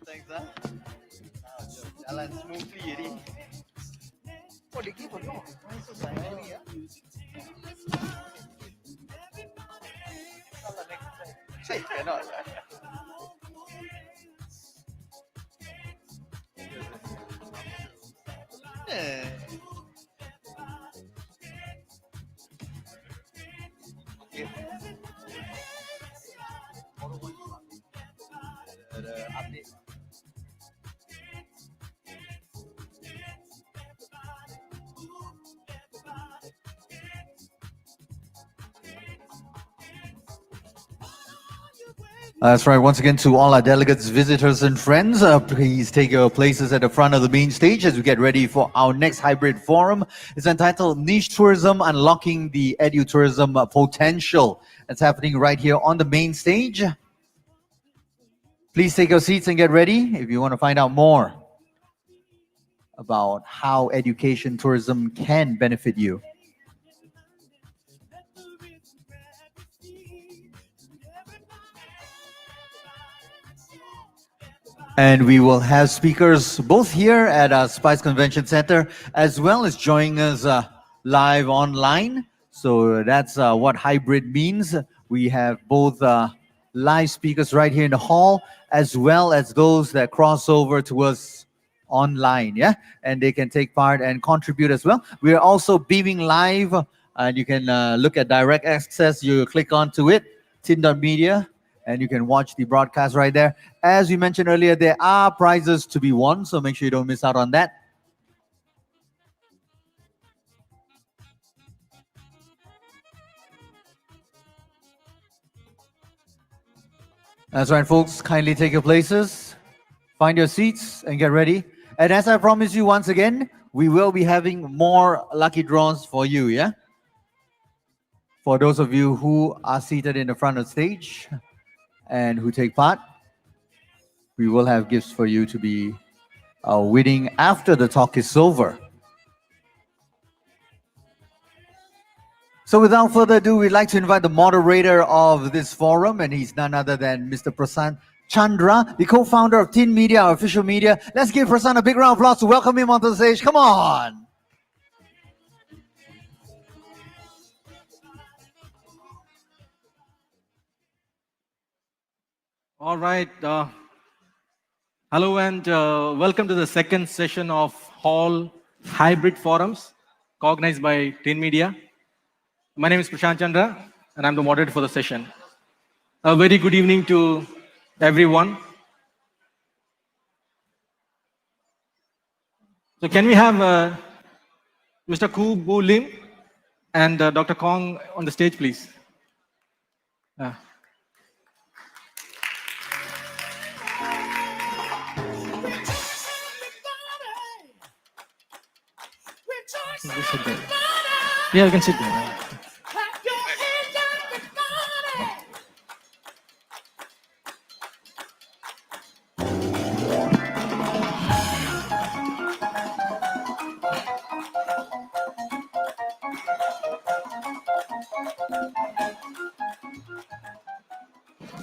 Thanks, huh? Jalan smoothly, Eddie. Oh, they give a lot. Why so silent, yeah? Say, cannot. Yeah. Okay. The update. That's right. Once again, to all our delegates, visitors, and friends, please take your places at the front of the main stage as we get ready for our next hybrid forum. It's entitled Niche Tourism, Unlocking the Edu-Tourism Potential. It's happening right here on the main stage. Please take your seats and get ready if you want to find out more about how education tourism can benefit you. And we will have speakers both here at our Spice Convention Center as well as joining us live online. So that's what hybrid means. We have both live speakers right here in the hall as well as those that cross over to us online, yeah? And they can take part and contribute as well. We are also beaming live and you can look at direct access. You click onto it, tin.media. And you can watch the broadcast right there. As we mentioned earlier, there are prizes to be won, so make sure you don't miss out on that. That's right, folks. Kindly take your places, find your seats, and get ready. And as I promised you once again, we will be having more lucky draws for you, yeah? For those of you who are seated in the front of the stage and who take part, we will have gifts for you to be winning after the talk is over. So without further ado, we'd like to invite the moderator of this forum, and he's none other than Mr. Presanth Chandra, the co-founder of Tin Media, our official media. Let's give Presanth a big round of applause to welcome him onto the stage. Come on! All right. Hello and welcome to the second session of Hall Hybrid Forums, organized by Tin Media. My name is Presanth Chandra, and I'm the moderator for the session. A very good evening to everyone. So can we have Mr. Khoo Lim and Dr. Khong on the stage, please? Yeah, you can sit there.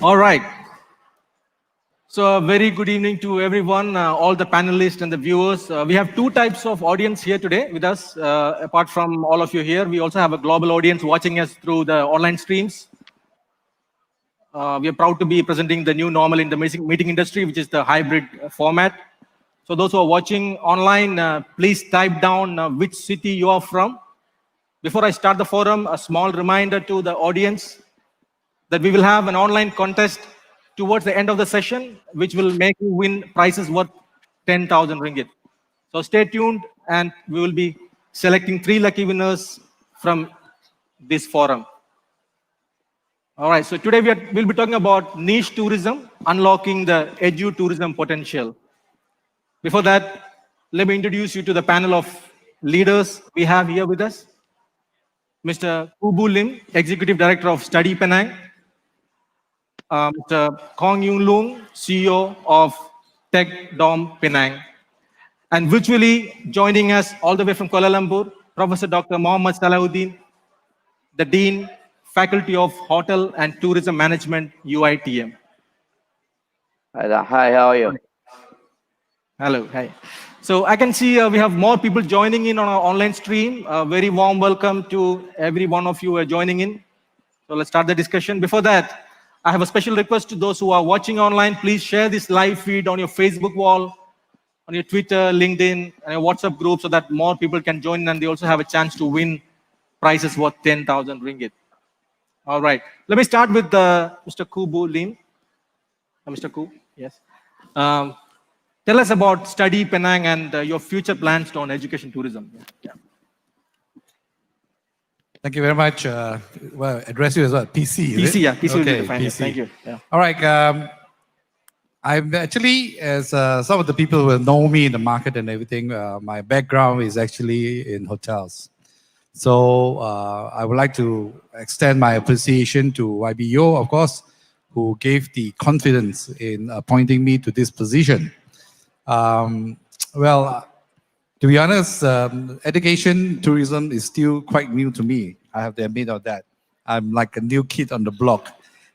All right. So a very good evening to everyone, all the panelists and the viewers. We have two types of audience here today with us. Apart from all of you here, we also have a global audience watching us through the online streams. We are proud to be presenting the new normal in the meeting industry, which is the hybrid format. So those who are watching online, please type down which city you are from. Before I start the forum, a small reminder to the audience that we will have an online contest towards the end of the session, which will make you win prizes worth 10,000 ringgit. So stay tuned, and we will be selecting 3 lucky winners from this forum. All right, so today we'll be talking about niche tourism, unlocking the edu-tourism potential. Before that, let me introduce you to the panel of leaders we have here with us. Mr. Khoo Lim, Executive Director of Study Penang. Mr. Khong Loong, CEO of Tech Dom Penang. And virtually joining us all the way from Kuala Lumpur, Professor Dr. Mohd Salehuddin, the Dean, Faculty of Hotel and Tourism Management, UiTM. Hi, how are you? Hello. Hi. So I can see we have more people joining in on our online stream. Very warm welcome to every one of you who are joining in. So let's start the discussion. Before that, I have a special request to those who are watching online. Please share this live feed on your Facebook wall, on your Twitter, LinkedIn, and your WhatsApp group so that more people can join in and they also have a chance to win prizes worth 10,000 ringgit. All right. Let me start with Mr. Khoo Lim. Mr. Khoo, yes. Um, Tell us about Study Penang and your future plans on education tourism. Yeah. Thank you very much. Well, address you as what? PC, is PC, it? yeah. PC will be Okay, the fine. PC. Thank you. Yeah. All right. I'm actually, as some of the people will know me in the market and everything, my background is actually in hotels. So I would like to extend my appreciation to YBO, of course, who gave the confidence in appointing me to this position. Well, to be honest, education tourism is still quite new to me. I have to admit of that. I'm like a new kid on the block,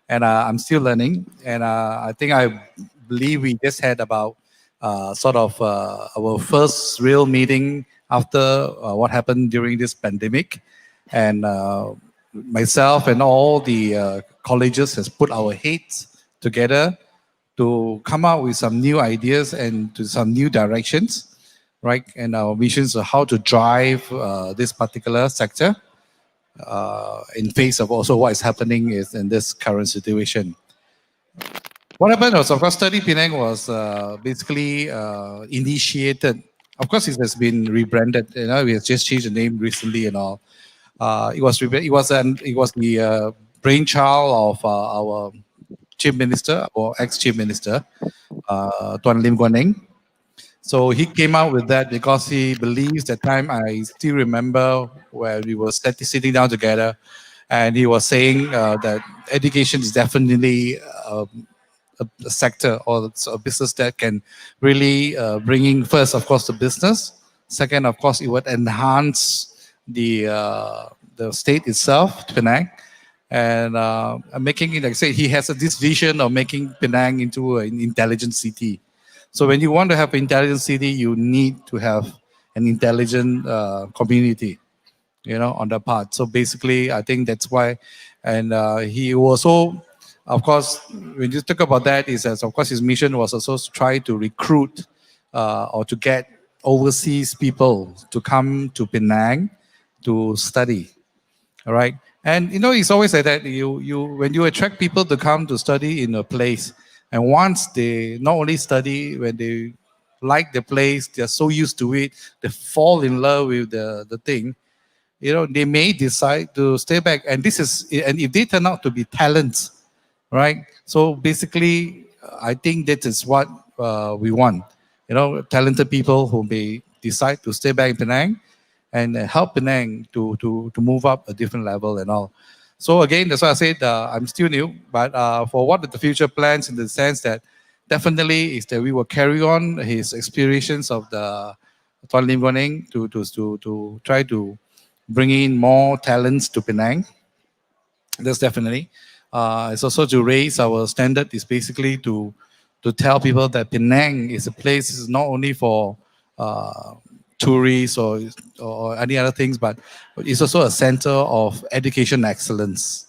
and I'm still learning. And I believe we just had about our first real meeting after what happened during this pandemic, and myself and all the colleges has put our heads together to come up with some new ideas and to some new directions, right? And our visions of how to drive this particular sector in face of also what is happening is in this current situation. What happened was, of course, Study Penang was basically initiated. Of course, it has been rebranded. You know, we have just changed the name recently and all. It was the brainchild of our Chief Minister or ex-Chief Minister, Tuan Lim Guan Eng. So he came out with that because he believes that time. I still remember where we were sitting down together, and he was saying that education is definitely a sector or a business that can really bring in first, of course, the business. Second, of course, it would enhance the state itself, Penang, and making it, like I say, he has this vision of making Penang into an intelligent city. So when you want to have an intelligent city, you need to have an intelligent community, you know, on the part. So basically, I think that's why, and he also, of course, when you talk about that, is as of course his mission was also to try to recruit or to get overseas people to come to Penang to study. All right. And you know, it's always like that. When you attract people to come to study in a place, and once they not only study, when they like the place, they're so used to it, they fall in love with the thing, you know, they may decide to stay back. And if they turn out to be talents, right? So basically, I think that is what we want. You know, talented people who may decide to stay back in Penang and help Penang to move up a different level and all. So again, that's why I said I'm still new, but for what are the future plans in the sense that definitely is that we will carry on his experiences of the Tuan Lim Guan Eng to try to bring in more talents to Penang. That's definitely. It's also to raise our standard. Is basically to tell people that Penang is a place is not only for tourists or any other things, but it's also a center of education excellence.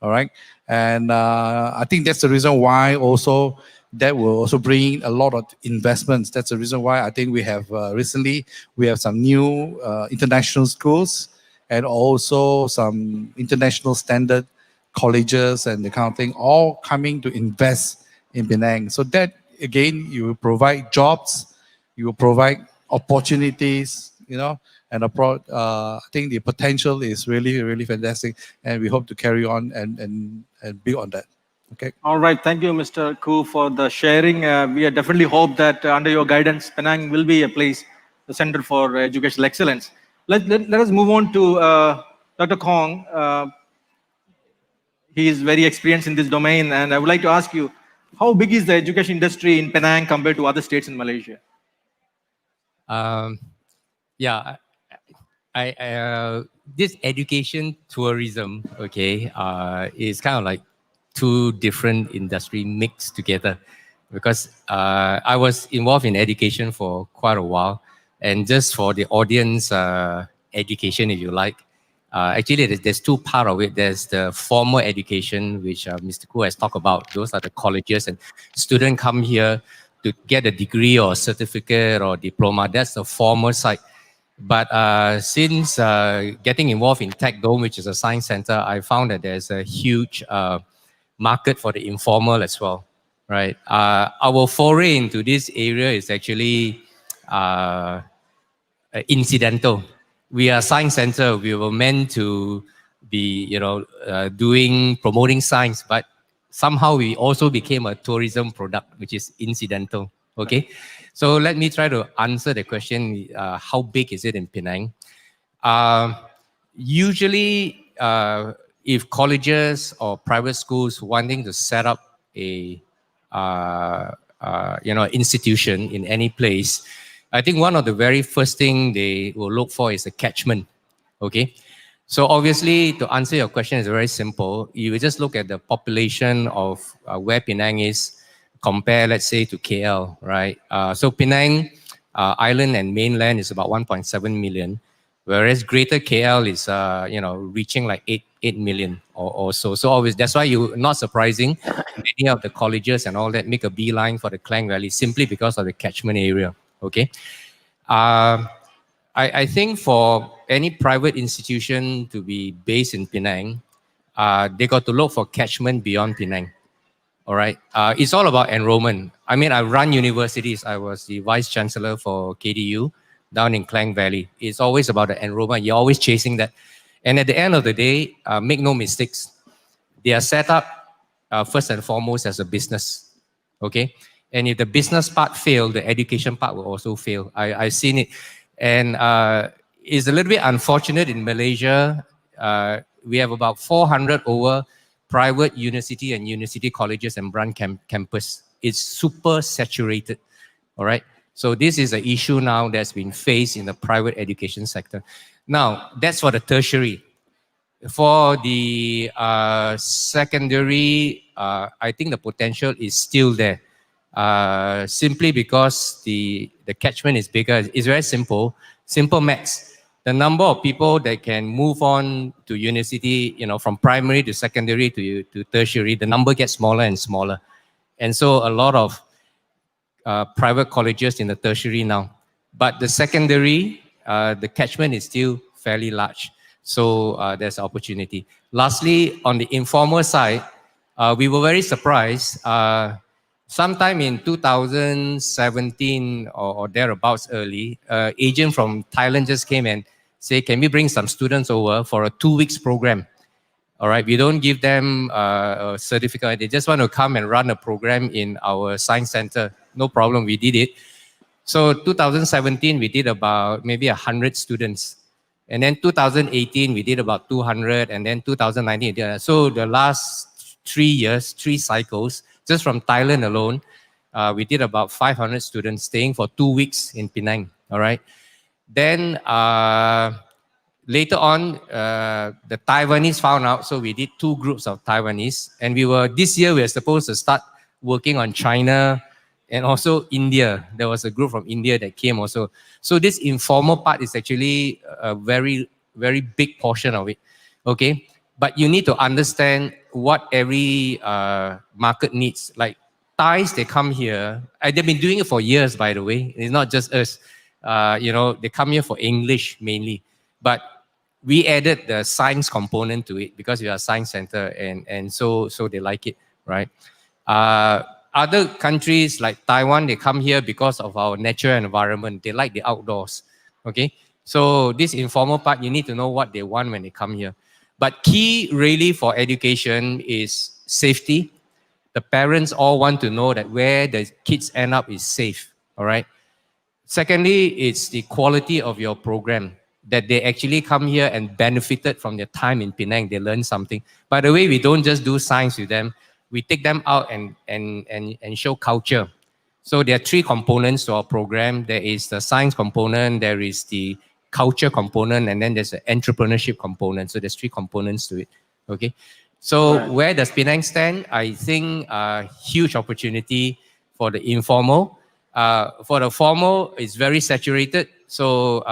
All right, and I think that's the reason why also that will also bring in a lot of investments. That's the reason why I think we have recently we have some new international schools and also some international standard colleges and the kind of thing, all coming to invest in Penang. So that again, you will provide jobs, you will provide opportunities, you know, and I think the potential is really, really fantastic, and we hope to carry on and build on that. Okay. All right. Thank you, Mr. Khoo, for the sharing. We definitely hope that under your guidance, Penang will be a place, the Center for Educational Excellence. Let us move on to Dr. Khong. He is very experienced in this domain, and I would like to ask you, how big is the education industry in Penang compared to other states in Malaysia? Yeah, this education tourism, okay, is kind of like two different industry mixed together. because I was involved in education for quite a while. And just for the audience education, if you like, actually there's two parts of it. There's the formal education, which Mr. Khoo has talked about. Those are the colleges, and students come here to get a degree or certificate or diploma. That's the formal side. But since getting involved in Tech Dome, which is a science center, I found that there's a huge market for the informal as well, right? Our foray into this area is actually incidental. We are a science center. We were meant to be, promoting science, but somehow we also became a tourism product, which is incidental. Okay, so let me try to answer the question: how big is it in Penang? Usually, if colleges or private schools wanting to set up a institution in any place, I think one of the very first thing they will look for is a catchment. Okay, so obviously to answer your question is very simple. You will just look at the population of where Penang is, compare, let's say, to KL, right? So Penang island and mainland is about 1.7 million, whereas Greater KL is, reaching like 8 million or so. So obviously, that's why not surprising, many of the colleges and all that make a beeline for the Klang Valley simply because of the catchment area, okay? I think for any private institution to be based in Penang, they got to look for catchment beyond Penang. All right. It's all about enrollment. I mean, I run universities. I was the vice chancellor for KDU down in Klang Valley. It's always about the enrollment. You're always chasing that. And at the end of the day, make no mistakes. They are set up first and foremost as a business. Okay. And if the business part fails, the education part will also fail. I've seen it. And it's a little bit unfortunate in Malaysia. We have about 400 over private university and university colleges and branch campus. It's super saturated, all right? So this is an issue now that's been faced in the private education sector. Now, that's for the tertiary. For the secondary, I think the potential is still there. Simply because the catchment is bigger. It's very simple maths. The number of people that can move on to university, from primary to secondary to tertiary, the number gets smaller and smaller. And so a lot of private colleges in the tertiary now. But the secondary, the catchment is still fairly large. So there's opportunity. Lastly, on the informal side, we were very surprised. Sometime in 2017 or thereabouts early, agent from Thailand just came and say, can we bring some students over for a 2 weeks program? All right, we don't give them a certificate. They just want to come and run a program in our science center. No problem, we did it. So 2017, we did about maybe 100 students. And then 2018, we did about 200. And then 2019, so the last 3 years, 3 cycles, just from Thailand alone, we did about 500 students staying for 2 weeks in Penang, all right? Then later on, the Taiwanese found out, so we did 2 groups of Taiwanese. And this year, we were supposed to start working on China and also India. There was a group from India that came also. So this informal part is actually a very, very big portion of it, okay? But you need to understand what every market needs. Like Thais, they come here. They've been doing it for years, by the way. It's not just us. They come here for English mainly. But we added the science component to it because we are a science center, and so they like it, right? Other countries like Taiwan, they come here because of our natural environment. They like the outdoors, okay? So this informal part, you need to know what they want when they come here. But key really for education is safety. The parents all want to know that where the kids end up is safe, all right? Secondly, it's the quality of your program, that they actually come here and benefited from their time in Penang. They learn something. By the way, we don't just do science with them. We take them out and show culture. So there are 3 components to our program. There is the science component, there is the culture component, and then there's the entrepreneurship component. So there's 3 components to it, okay? So where does Penang stand? I think a huge opportunity for the informal. For the formal, it's very saturated. So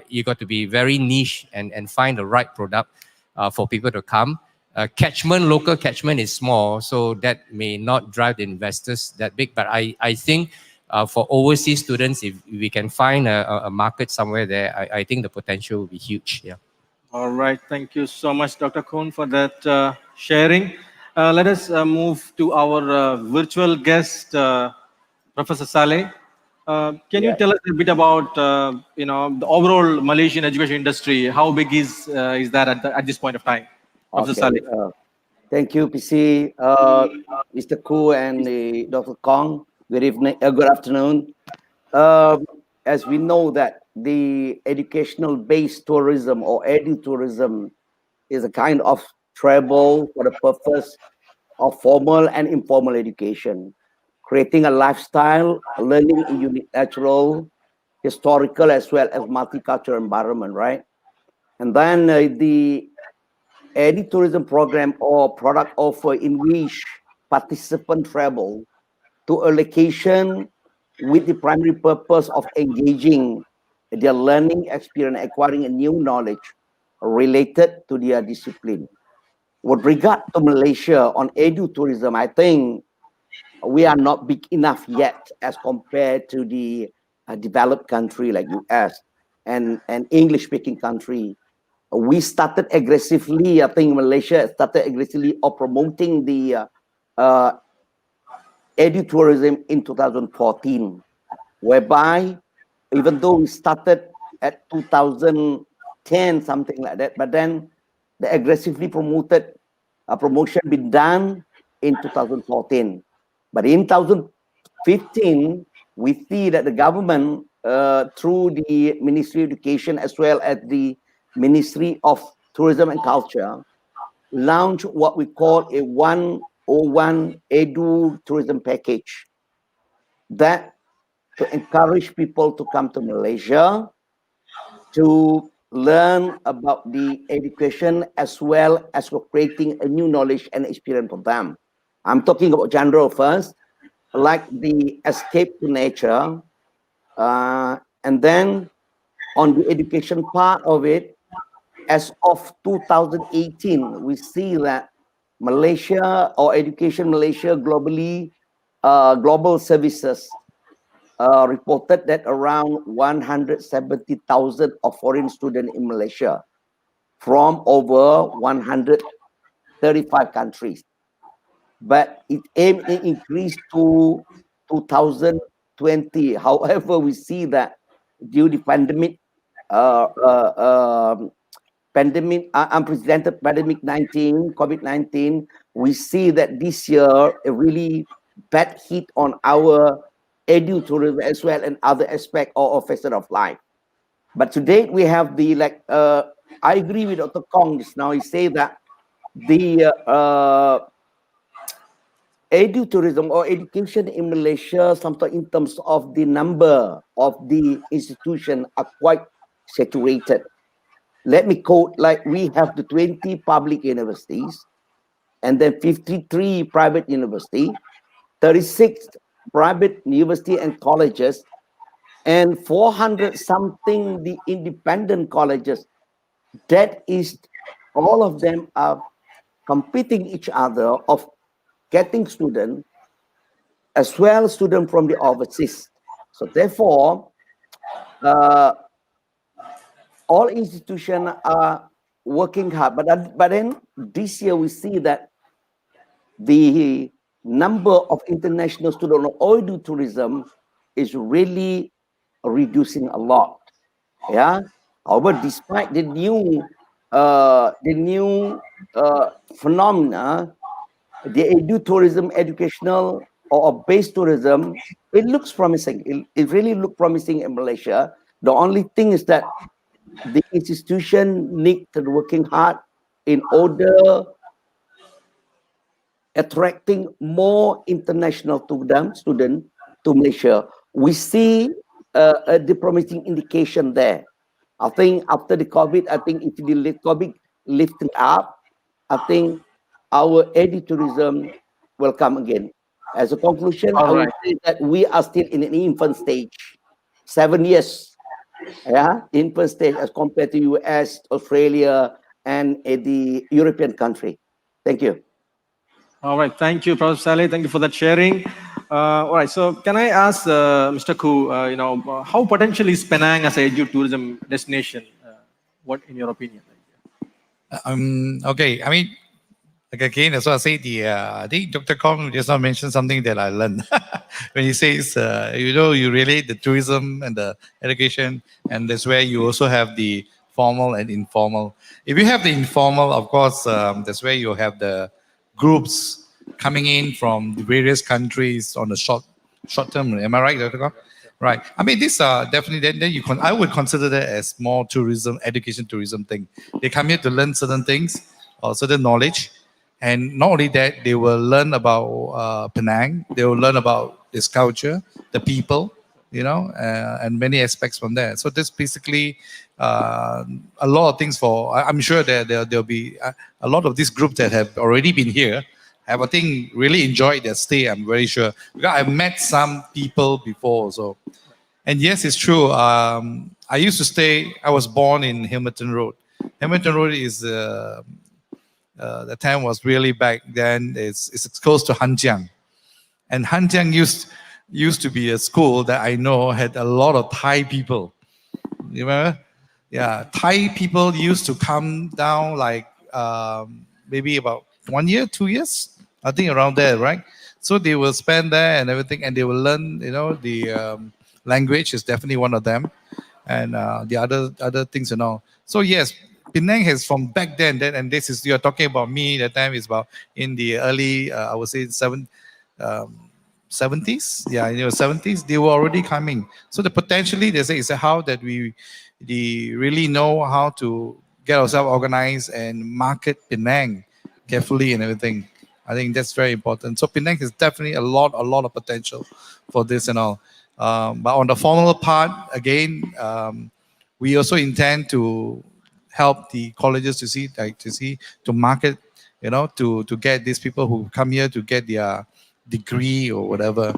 you got to be very niche and find the right product for people to come. Local catchment is small, so that may not drive the investors that big. But I think for overseas students, if we can find a market somewhere there, I think the potential will be huge. Yeah. All right. Thank you so much, Dr. Khoo, for that sharing. Let us move to our virtual guest, Professor Saleh. Can you tell us a bit about the overall Malaysian education industry? How big is that at this point of time, Professor Saleh? Thank you, PC, Mr. Khoo and Dr. Khong. Good evening, good afternoon. As we know that the educational-based tourism or edu-tourism is a kind of travel for the purpose of formal and informal education, creating a lifestyle, learning in unique natural, historical, as well as multicultural environment, right? And then the Edu-Tourism program or product offer in which participants travel to a location with the primary purpose of engaging their learning experience, acquiring a new knowledge related to their discipline. With regard to Malaysia on edu-tourism, I think we are not big enough yet as compared to the developed country like US and English-speaking country. We started aggressively, I think Malaysia started aggressively of promoting the edu-tourism in 2014, whereby even though we started at 2010, something like that, but then the aggressively promoted promotion been done in 2014. But in 2015, we see that the government, through the Ministry of Education as well as the Ministry of Tourism and Culture, launched what we call a 101 Edu-Tourism package that to encourage people to come to Malaysia to learn about the education as well as for creating a new knowledge and experience for them. I'm talking about Chandra first, like the escape to nature, and then on the education part of it, as of 2018, we see that Malaysia or Education Malaysia globally, global services reported that around 170,000 of foreign students in Malaysia from over 135 countries. But it aimed to increase to 2020. However, we see that due to pandemic, unprecedented pandemic 19, COVID-19, we see that this year a really bad hit on our edu-tourism as well and other aspect or facet of life. But today we have the I agree with Dr. Khong just now. He say that the edu-tourism or education in Malaysia, sometimes in terms of the number of the institution are quite saturated. Let me quote, like we have the 20 public universities and then 53 private university, 36 private university and colleges, and 400 something the independent colleges. That is, all of them are competing each other of getting students as well as students from the overseas. So therefore, all institutions are working hard. But then this year we see that the number of international students on edu-tourism is really reducing a lot. Yeah. However, despite the new phenomena, the edu-tourism, educational or based tourism, it looks promising. It really looks promising in Malaysia. The only thing is that the institution need to working hard in order attracting more international students to Malaysia. We see the promising indication there. I think after the COVID, I think if the COVID lifting up, I think our edu-tourism will come again. As a conclusion, All I would right. say that we are still in an infant stage, 7 years, yeah, infant stage as compared to US, Australia, and the European country. Thank you. All right. Thank you, Prof. Saleh. Thank you for that sharing. All right. So can I ask Mr. Khoo, how potential is Penang as a edu-tourism destination? What, in your opinion? Okay, I mean, like again, as I say, I think Dr. Khong just now mentioned something that I learned when he says, you relate the tourism and the education, and that's where you also have the formal and informal. If you have the informal, of course, that's where you have the groups coming in from the various countries on the short term. Am I right, Dr. Khong? Right. I mean, these are definitely, I would consider that as more tourism, education tourism thing. They come here to learn certain things or certain knowledge. And not only that, they will learn about Penang. They will learn about this culture, the people, and many aspects from there. So this basically a lot of things I'm sure that there'll be a lot of these groups that have already been here have, I think, really enjoyed their stay. I'm very sure. Because I've met some people before. So, and yes, it's true. I was born in Hamilton Road. Hamilton Road is the time was really back then. It's close to Hanjiang, and Hanjiang used to be a school that I know had a lot of Thai people. You remember? Yeah, Thai people used to come down like maybe about 1 year, 2 years, I think around there, right? So they will spend there and everything, and they will learn. The language is definitely one of them, and the other things and all. So yes, Penang has from back then, and this is, you're talking about me, that time is about in the early, I would say 70s. Yeah, in the 70s, they were already coming. So the potentially, they say, is how that we really know how to get ourselves organized and market Penang carefully and everything. I think that's very important. So Penang is definitely a lot of potential for this and all. But on the formal part, again, we also intend to help the colleges to market, to get these people who come here to get their degree or whatever.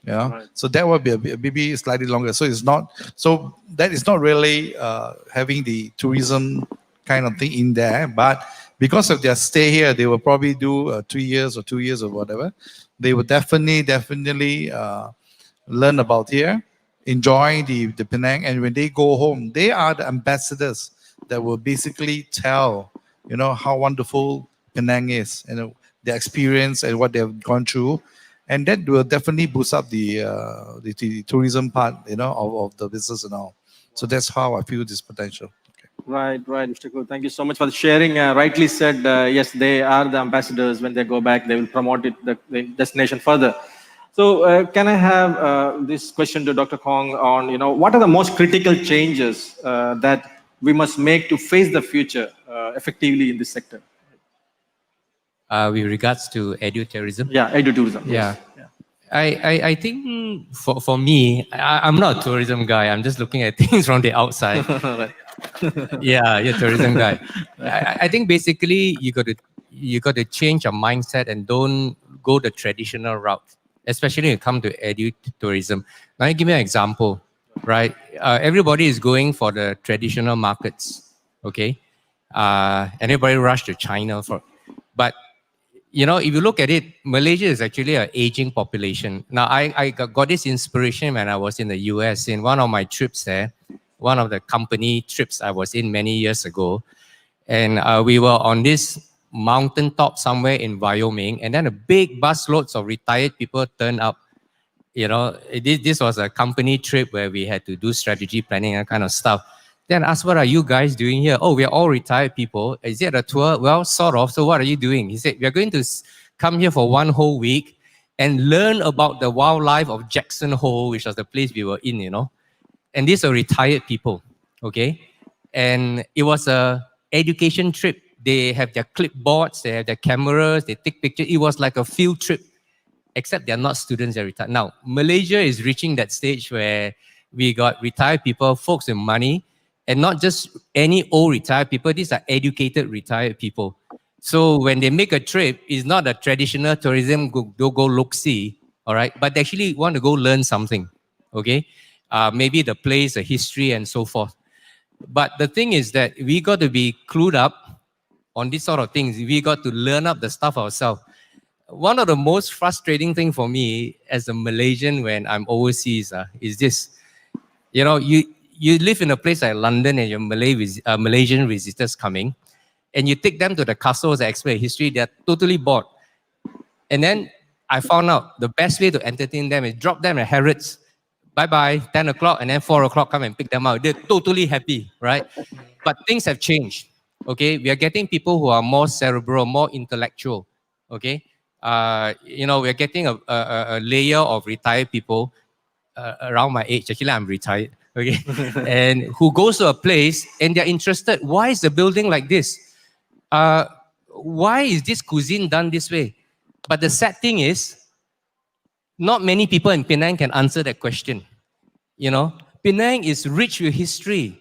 Right. So that will be maybe slightly longer. So that is not really having the tourism kind of thing in there, but because of their stay here, they will probably do 3 years or 2 years or whatever. They will definitely learn about here, enjoy the Penang, and when they go home, they are the ambassadors that will basically tell, how wonderful Penang is, their experience and what they've gone through, and that will definitely boost up the tourism part, of the business and all. So that's how I feel this potential. Right, Mr. Khoo. Thank you so much for the sharing. Rightly said, yes, they are the ambassadors. When they go back, they will promote the destination further. So can I have this question to Dr. Khong on, what are the most critical changes that we must make to face the future effectively in this sector? With regards to edu-tourism? Yeah, edu-tourism. Yeah. Yes. Yeah. I think for me, I'm not a tourism guy. I'm just looking at things from the outside. Yeah, you're a tourism guy. I think basically you got to change your mindset and don't go the traditional route, especially when it comes to edu-tourism. Now, I give you an example, right? Everybody is going for the traditional markets, okay? And everybody rush to China but if you look at it, Malaysia is actually an aging population. Now, I got this inspiration when I was in the US in one of my trips there, one of the company trips I was in many years ago. And we were on this mountaintop somewhere in Wyoming, and then a big busloads of retired people turned up. This was a company trip where we had to do strategy planning and kind of stuff. Then I asked, what are you guys doing here? Oh, we're all retired people. Is it a tour? Well, sort of. So what are you doing? He said, we're going to come here for 1 whole week and learn about the wildlife of Jackson Hole, which was the place we were in, And these are retired people, okay? And it was a education trip. They have their clipboards, they have their cameras, they take pictures. It was like a field trip, except they're not students, they're retired. Now, Malaysia is reaching that stage where we got retired people, folks with money, and not just any old retired people. These are educated retired people. So when they make a trip, it's not a traditional tourism, go look-see, all right? But they actually want to go learn something, okay? Maybe the place, the history, and so forth. But the thing is that we got to be clued up on these sort of things. We got to learn up the stuff ourselves. One of the most frustrating thing for me as a Malaysian when I'm overseas is this. You know, you live in a place like London and your Malaysian visitors coming, and you take them to the castles that explain history, they're totally bored. And then I found out the best way to entertain them is drop them at Harrods. Bye-bye, 10 o'clock, and then 4 o'clock, come and pick them out. They're totally happy, right? But things have changed, okay? We are getting people who are more cerebral, more intellectual, okay? You know, we're getting a layer of retired people around my age. Actually, I'm retired, okay? And who goes to a place and they're interested. Why is the building like this? Why is this cuisine done this way? But the sad thing is, not many people in Penang can answer that question. You know, Penang is rich with history,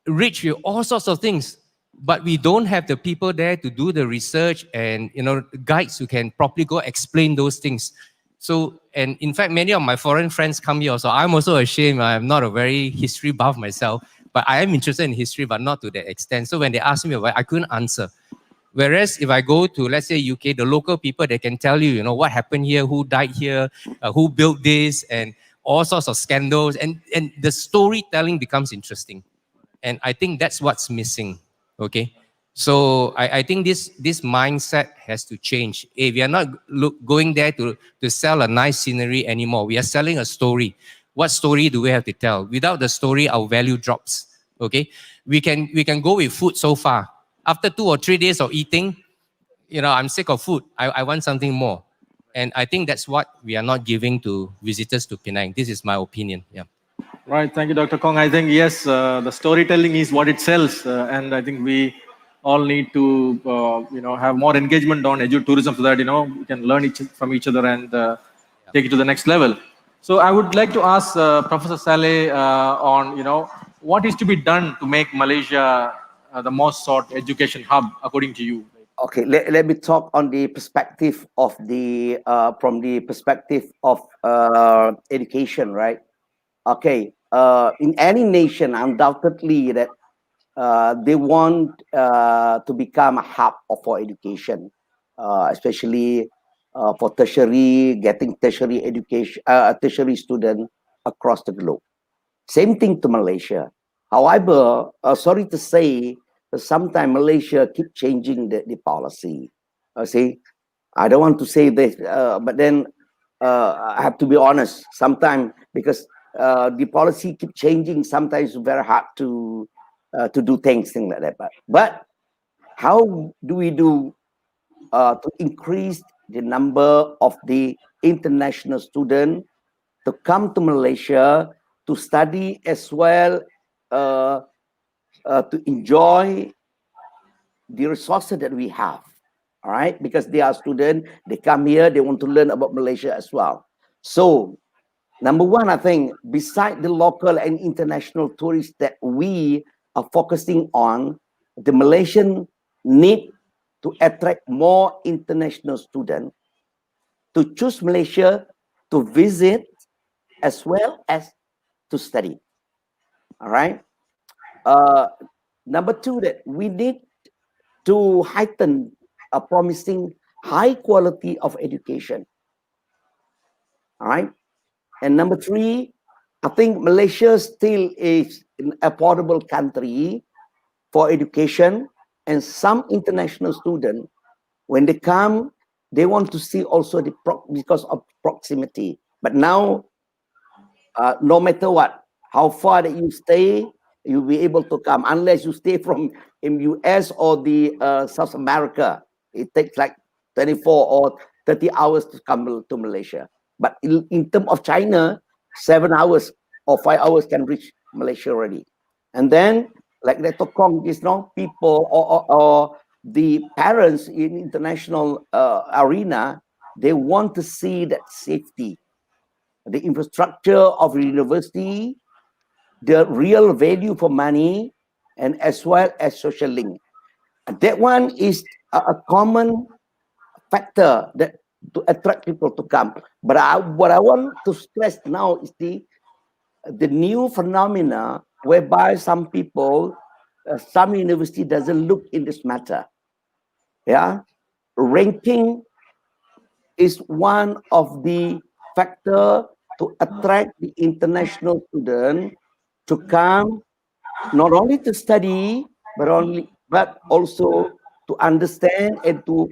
rich with all sorts of things, but we don't have the people there to do the research and, you know, guides who can properly go explain those things. So, and in fact, many of my foreign friends come here. So I'm also ashamed. I'm not a very history buff myself, but I am interested in history, but not to that extent. So when they ask me about it, I couldn't answer. Whereas if I go to, let's say, UK, the local people, they can tell you, you know, what happened here, who died here, who built this, and all sorts of scandals. And the storytelling becomes interesting. And I think that's what's missing, okay? So I think this mindset has to change. We are not going there to sell a nice scenery anymore. We are selling a story. What story do we have to tell? Without the story, our value drops, okay? We can go with food so far. After 2 or 3 days of eating, you know, I'm sick of food. I want something more. And I think that's what we are not giving to visitors to Penang. This is my opinion, yeah. Right, thank you, Dr. Khong. I think, yes, the storytelling is what it sells. And I think we all need to, you know, have more engagement on Edu-Tourism so that, you know, we can learn from each other and take it to the next level. So I would like to ask Professor Saleh on, you know, what is to be done to make Malaysia the most sought education hub, according to you? Okay, let me talk on the perspective of the, from the perspective of education, right? Okay, in any nation, undoubtedly that they want to become a hub for education, especially for tertiary, getting tertiary education, tertiary student across the globe. Same thing to Malaysia. However, sorry to say, sometimes Malaysia keep changing the policy. See, I don't want to say this, but then I have to be honest. Sometimes because the policy keep changing, sometimes it's very hard to do things like that. But how do we do to increase the number of the international students to come to Malaysia to study as well, to enjoy the resources that we have, all right? Because they are students, they come here, they want to learn about Malaysia as well. So, number one, I think, beside the local and international tourists that we are focusing on, the Malaysian need to attract more international students to choose Malaysia to visit as well as to study, all right? Number two, that we need to heighten a promising high quality of education. All right. And number three, I think Malaysia still is an affordable country for education, and some international students, when they come, they want to see also because of proximity. But now, no matter what, how far that you stay, you'll be able to come, unless you stay from in US or the South America. It takes like 24 or 30 hours to come to Malaysia. But in terms of China, 7 hours or 5 hours can reach Malaysia already. And then, like Dr. Khong, is now people or the parents in international arena, they want to see that safety, the infrastructure of the university, the real value for money, and as well as social link. And that one is a common factor that to attract people to come. But what I want to stress now is the new phenomena whereby some people, some university doesn't look in this matter. Yeah, ranking is one of the factor to attract the international student to come, not only to study, but also to understand and to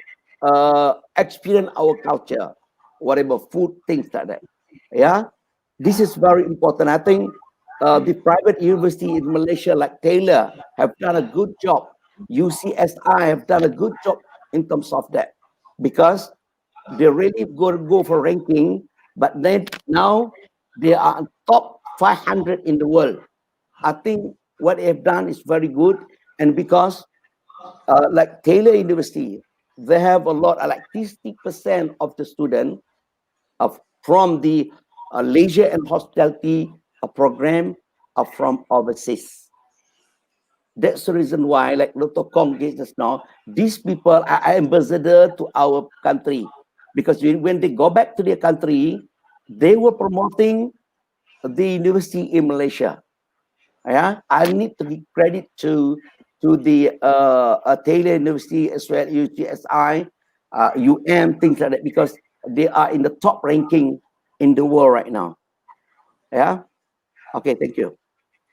experience our culture, whatever food, things like that. Yeah, this is very important. I think the private university in Malaysia, like Taylor, have done a good job. UCSI have done a good job in terms of that, because they really go for ranking, but then now they are top 500 in the world. I think what they have done is very good, and because like Taylor University, they have a lot, like 50% of the students from the leisure and hospitality program are from overseas. That's the reason why, like Dr. Khong gave us now, these people are ambassador to our country, because when they go back to their country, they were promoting the university in Malaysia. Yeah, I need to give credit to the Taylor University as well, UGSI, things like that, because they are in the top ranking in the world right now. Yeah. Okay. Thank you.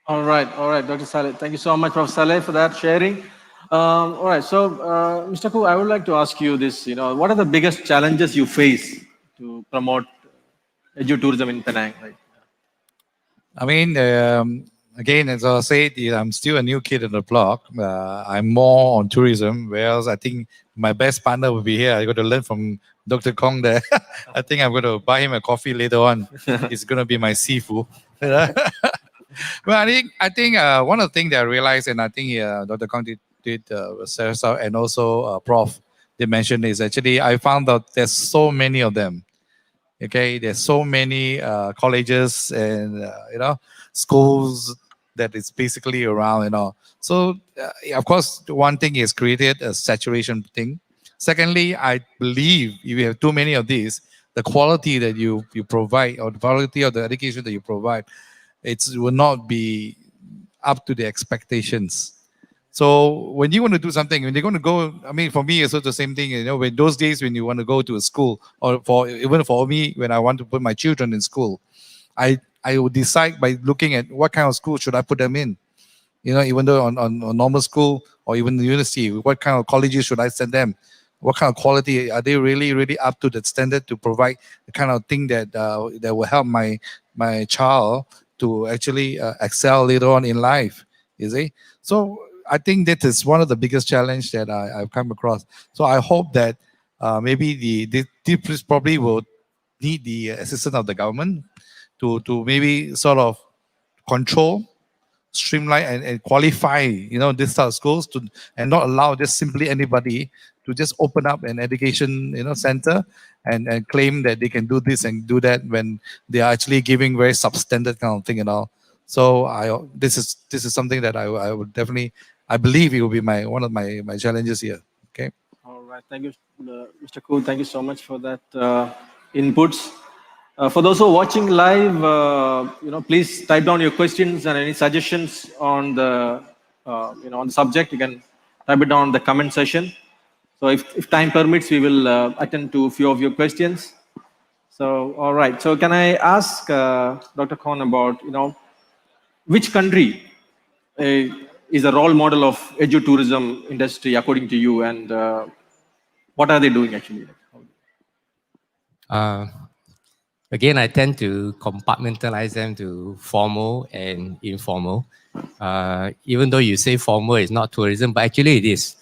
All right, Dr. Saleh. Thank you so much, Prof. Saleh, for that sharing. All right, so Mr. Khoo, I would like to ask you this. What are the biggest challenges you face to promote Edu-Tourism in Penang? Right? I mean, again, as I said, I'm still a new kid on the block. I'm more on tourism, whereas I think my best partner will be here. I got to learn from Dr. Khong there. I think I'm going to buy him a coffee later on. It's going to be my seafood. Well, I think one of the things that I realized, and I think Dr. Khong did and also Prof. They mentioned, is actually I found out there's so many of them. Okay, there's so many colleges and schools that is basically around. So of course, one thing is created a saturation thing. Secondly, I believe if you have too many of these, the quality that you provide, or the quality of the education that you provide, it will not be up to the expectations. So when you want to do something, when you're going to go, I mean, for me, it's also the same thing. When those days when you want to go to a school, or even for me, when I want to put my children in school, I would decide by looking at what kind of school should I put them in. Even though on normal school or even the university, what kind of colleges should I send them? What kind of quality are they really up to the standard to provide the kind of thing that that will help my child to actually excel later on in life? You see, so I think that is one of the biggest challenge that I've come across. So I hope that maybe this probably will need the assistance of the government to maybe sort of control, streamline, and qualify this type of schools and not allow just simply anybody to just open up an education center and claim that they can do this and do that when they are actually giving very substandard kind of thing and all. So this is something that I would definitely, I believe it will be one of my challenges here. Okay. All right. Thank you, Mr. Khoo. Thank you so much for that inputs. For those who are watching live, please type down your questions and any suggestions on the on the subject. You can type it down in the comment section. So if time permits, we will attend to a few of your questions. So all right. So can I ask Dr. Khong about which country is a role model of edu-tourism industry according to you, and what are they doing actually? Again, I tend to compartmentalize them to formal and informal. Even though you say formal is not tourism, but actually it is.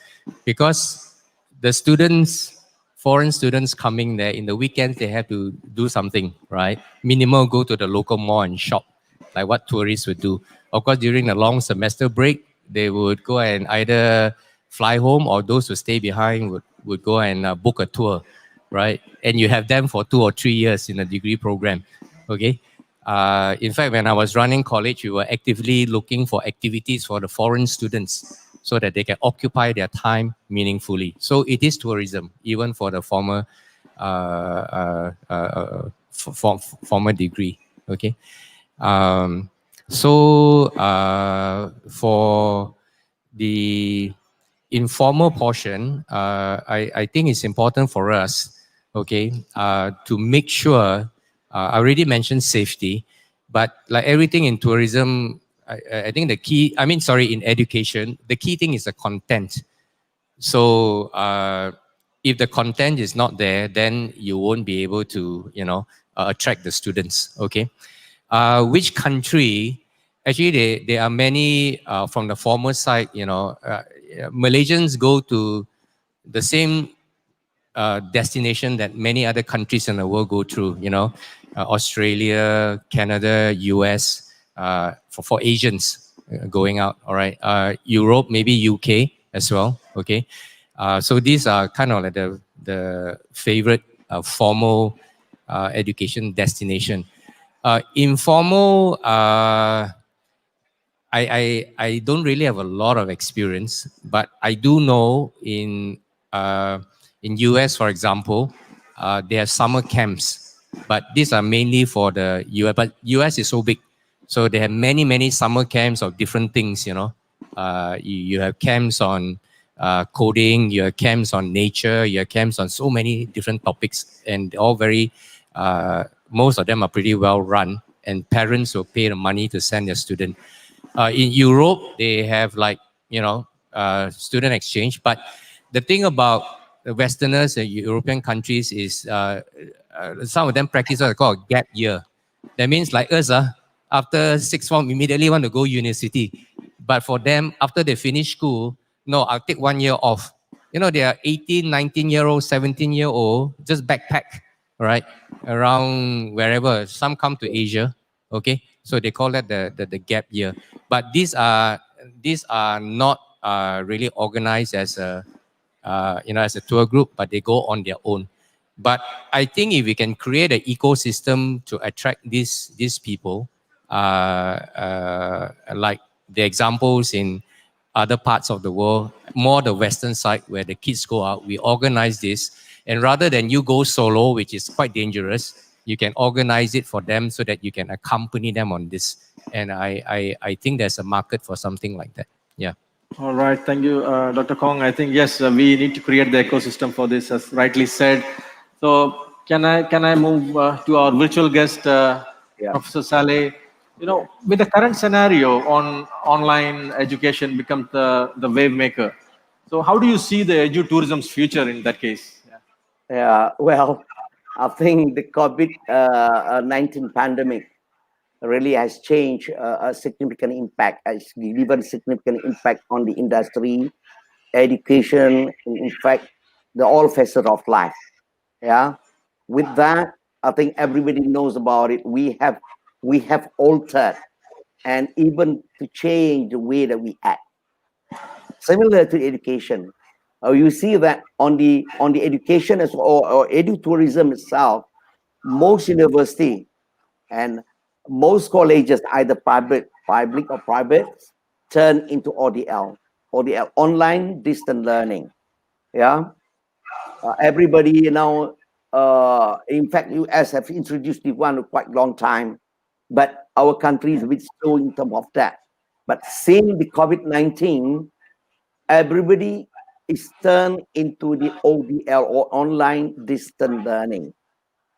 Because the students, foreign students coming there, in the weekends, they have to do something, right? Minimal go to the local mall and shop, like what tourists would do. Of course, during the long semester break, they would go and either fly home, or those who stay behind would go and book a tour. Right? And you have them for 2 or 3 years in a degree program, okay? In fact, when I was running college, we were actively looking for activities for the foreign students. so that they can occupy their time meaningfully. So it is tourism, even for the former former degree. Okay. For the informal portion, I think it's important for us, okay, to make sure, I already mentioned safety, but like everything in tourism, I think the key, in education, the key thing is the content. So if the content is not there, then you won't be able to, attract the students, okay? Which country, actually there are many from the former side, Malaysians go to the same destination that many other countries in the world go through, Australia, Canada, US, for Asians going out, all right? Europe, maybe UK as well, okay? So these are kind of like the favorite formal education destination. Informal, I don't really have a lot of experience, but I do know in US, for example, they have summer camps, but these are mainly for the US. But US is so big, so they have many summer camps of different things. You have camps on coding, you have camps on nature, you have camps on so many different topics, and all very. Most of them are pretty well run, and parents will pay the money to send their student. In Europe, they have student exchange. But the thing about the Westerners and European countries is some of them practice what they call a gap year. That means like us, after sixth form, immediately want to go university. But for them, after they finish school, no, I'll take 1 year off. They are 18, 19-year-old, 17-year-old, just backpack, right? Around wherever. Some come to Asia, okay? So they call that the gap year. But these are not really organized as a tour group, but they go on their own. But I think if we can create an ecosystem to attract these people, like the examples in other parts of the world, more the Western side where the kids go out, we organize this. And rather than you go solo, which is quite dangerous, you can organize it for them so that you can accompany them on this. And I think there's a market for something like that. Yeah. All right. Thank you, Dr. Khong. I think, yes, we need to create the ecosystem for this, as rightly said. So can I move to our virtual guest, Professor Saleh? With the current scenario on online education becomes the wave maker. So how do you see the Edu-Tourism's future in that case? Yeah, well, I think the COVID-19 pandemic really has changed a significant impact, has given significant impact on the industry, education, in fact, the all facets of life. Yeah. With that, I think everybody knows about it. We have altered and even to change the way that we act. Similar to education, you see that on the education or Edu-Tourism itself, most university and most colleges, either public or private, turn into ODL, online distant learning. Yeah, everybody now. In fact, US have introduced the one for quite long time, but our country is a bit slow in terms of that. But since the COVID-19, everybody is turned into the ODL or online distant learning.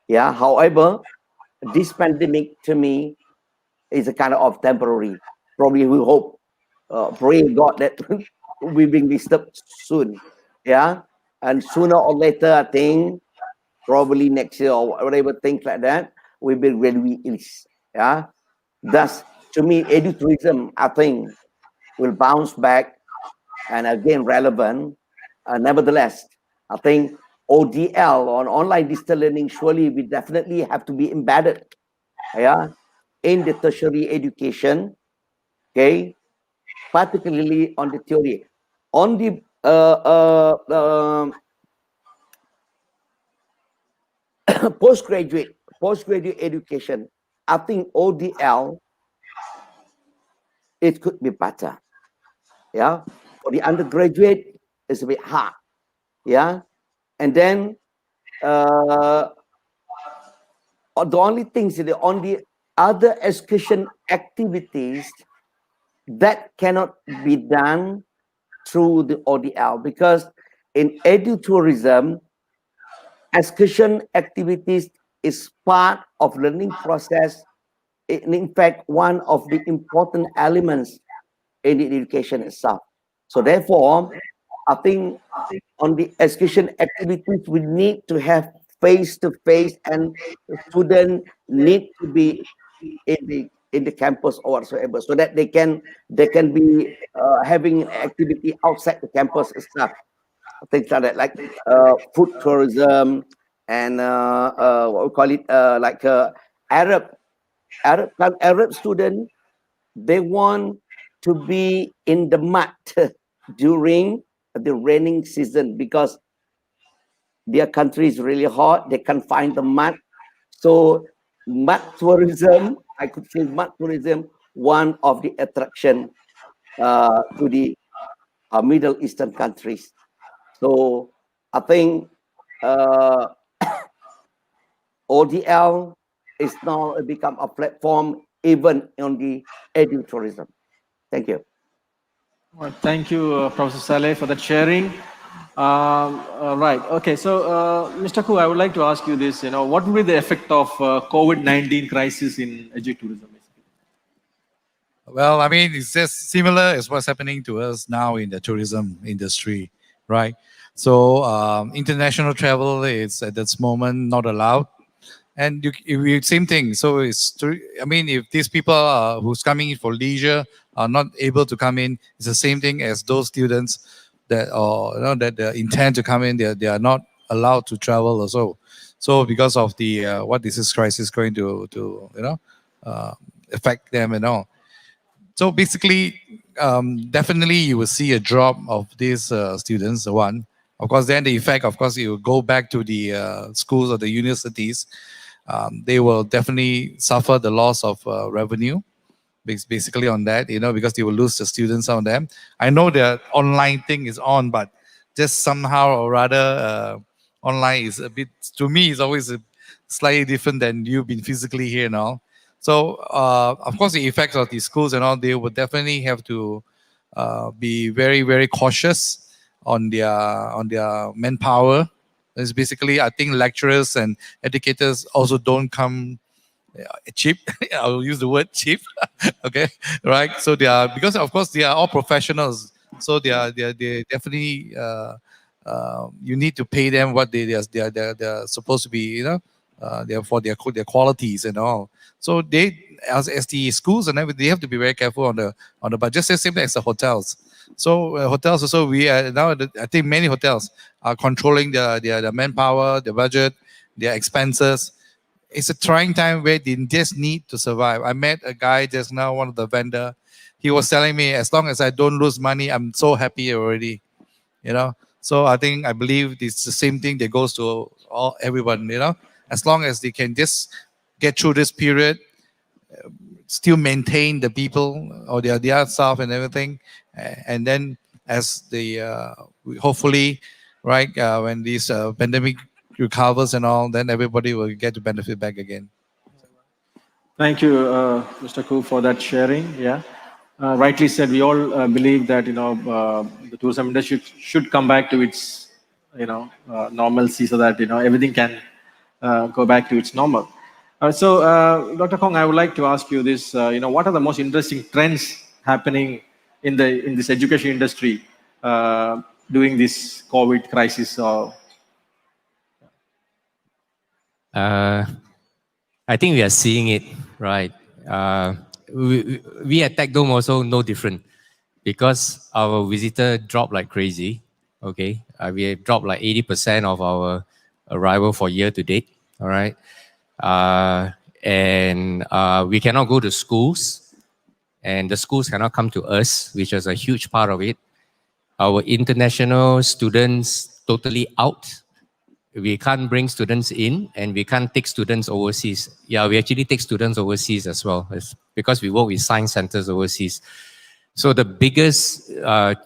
Yeah. However, this pandemic to me is a kind of temporary. Probably we hope, pray God that we being disturbed soon. Yeah. And sooner or later, I think probably next year or whatever, things like that, we will release. Yeah. Thus, to me, Edu-Tourism, I think, will bounce back and again relevant. Nevertheless, I think ODL on online distant learning surely we definitely have to be embedded, yeah, in the tertiary education, okay, particularly on the theory. On the postgraduate education, I think ODL, it could be better. Yeah, For the undergraduate, it's a bit hard. Yeah. And then the only things, the only other excursion activities that cannot be done through the ODL, because in Edu-Tourism, excursion activities is part of learning process. In fact, one of the important elements in the education itself. So therefore, I think on the excursion activities, we need to have face-to-face, and the student need to be in the campus or whatsoever, so that they can be having an activity outside the campus itself. Things like food tourism and what we call it like Arab student, they want to be in the mud during the raining season because their country is really hot. They can't find the mud. So mud tourism, I could say mud tourism, one of the attraction to the Middle Eastern countries. So I think ODL is now become a platform even on the Edu-Tourism. Thank you. Well, thank you, Professor Saleh, for that sharing. Right. Okay. So, Mr. Khoo, I would like to ask you this. What will be the effect of COVID-19 crisis in Edu-Tourism? Well, I mean, it's just similar as what's happening to us now in the tourism industry, right? So international travel is at this moment not allowed. And same thing. So I mean, if these people who's coming in for leisure are not able to come in, it's the same thing as those students that that intend to come in. They are not allowed to travel also. So because of the what this crisis is going to affect them and all. So basically, definitely you will see a drop of these students. One, of course, then the effect, of course, you will go back to the schools or the universities. They will definitely suffer the loss of revenue, basically on that, because they will lose the students on them. I know the online thing is on, but just somehow or rather, online is a bit, to me, is always slightly different than you being physically here now. So, of course, the effects of the schools and all, they would definitely have to be very, very cautious on their manpower. It's basically, I think lecturers and educators also don't come cheap. I'll use the word cheap. Okay, right? So because of course they are all professionals. So they definitely you need to pay them what they're supposed to be. They're for their qualities and all. So they, as the schools and everything, they have to be very careful on the budget. Just the same as the hotels. So hotels also, we now I think many hotels are controlling their manpower, their budget, their expenses. It's a trying time where they just need to survive. I met a guy just now, one of the vendor. He was telling me, as long as I don't lose money, I'm so happy already. So I believe it's the same thing that goes to everyone. As long as they can just get through this period, still maintain the people or their staff and everything, and then as hopefully, right, when this pandemic recovers and all, then everybody will get to benefit back again. Thank you, Mr. Khoo, for that sharing. Yeah, rightly said. We all believe that the tourism industry should come back to its normalcy, so that everything can go back to its normal. So, Dr. Khong, I would like to ask you this. What are the most interesting trends happening in this education industry during this COVID crisis? I think we are seeing it, right? We at TechDome also no different, because our visitor dropped like crazy. Okay, we have dropped like 80% of our arrival for year to date. All right, and we cannot go to schools, and the schools cannot come to us, which is a huge part of it. Our international students totally out. We can't bring students in, and we can't take students overseas. Yeah, we actually take students overseas as well, because we work with science centers overseas. So the biggest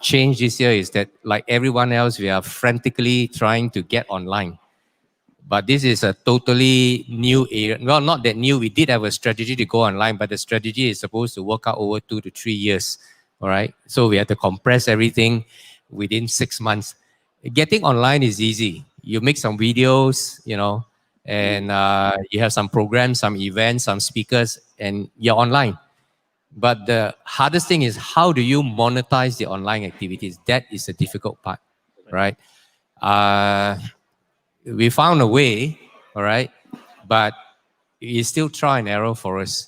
change this year is that, like everyone else, we are frantically trying to get online. But this is a totally new area. Well, not that new. We did have a strategy to go online, but the strategy is supposed to work out over 2 to 3 years. All right. So we had to compress everything within 6 months. Getting online is easy. You make some videos, you know, and you have some programs, some events, some speakers, and you're online. But the hardest thing is, how do you monetize the online activities? That is the difficult part, right? We found a way, all right, but it's still try and error for us.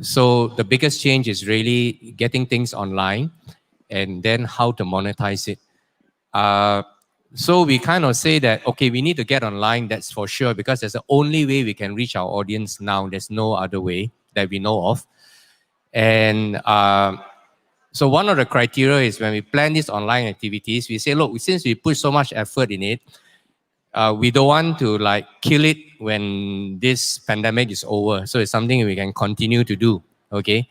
So the biggest change is really getting things online and then how to monetize it. So we kind of say that, okay, we need to get online, that's for sure, because that's the only way we can reach our audience now. There's no other way that we know of. And so one of the criteria is when we plan these online activities, we say, look, since we put so much effort in it, we don't want to like kill it when this pandemic is over. So it's something we can continue to do, okay?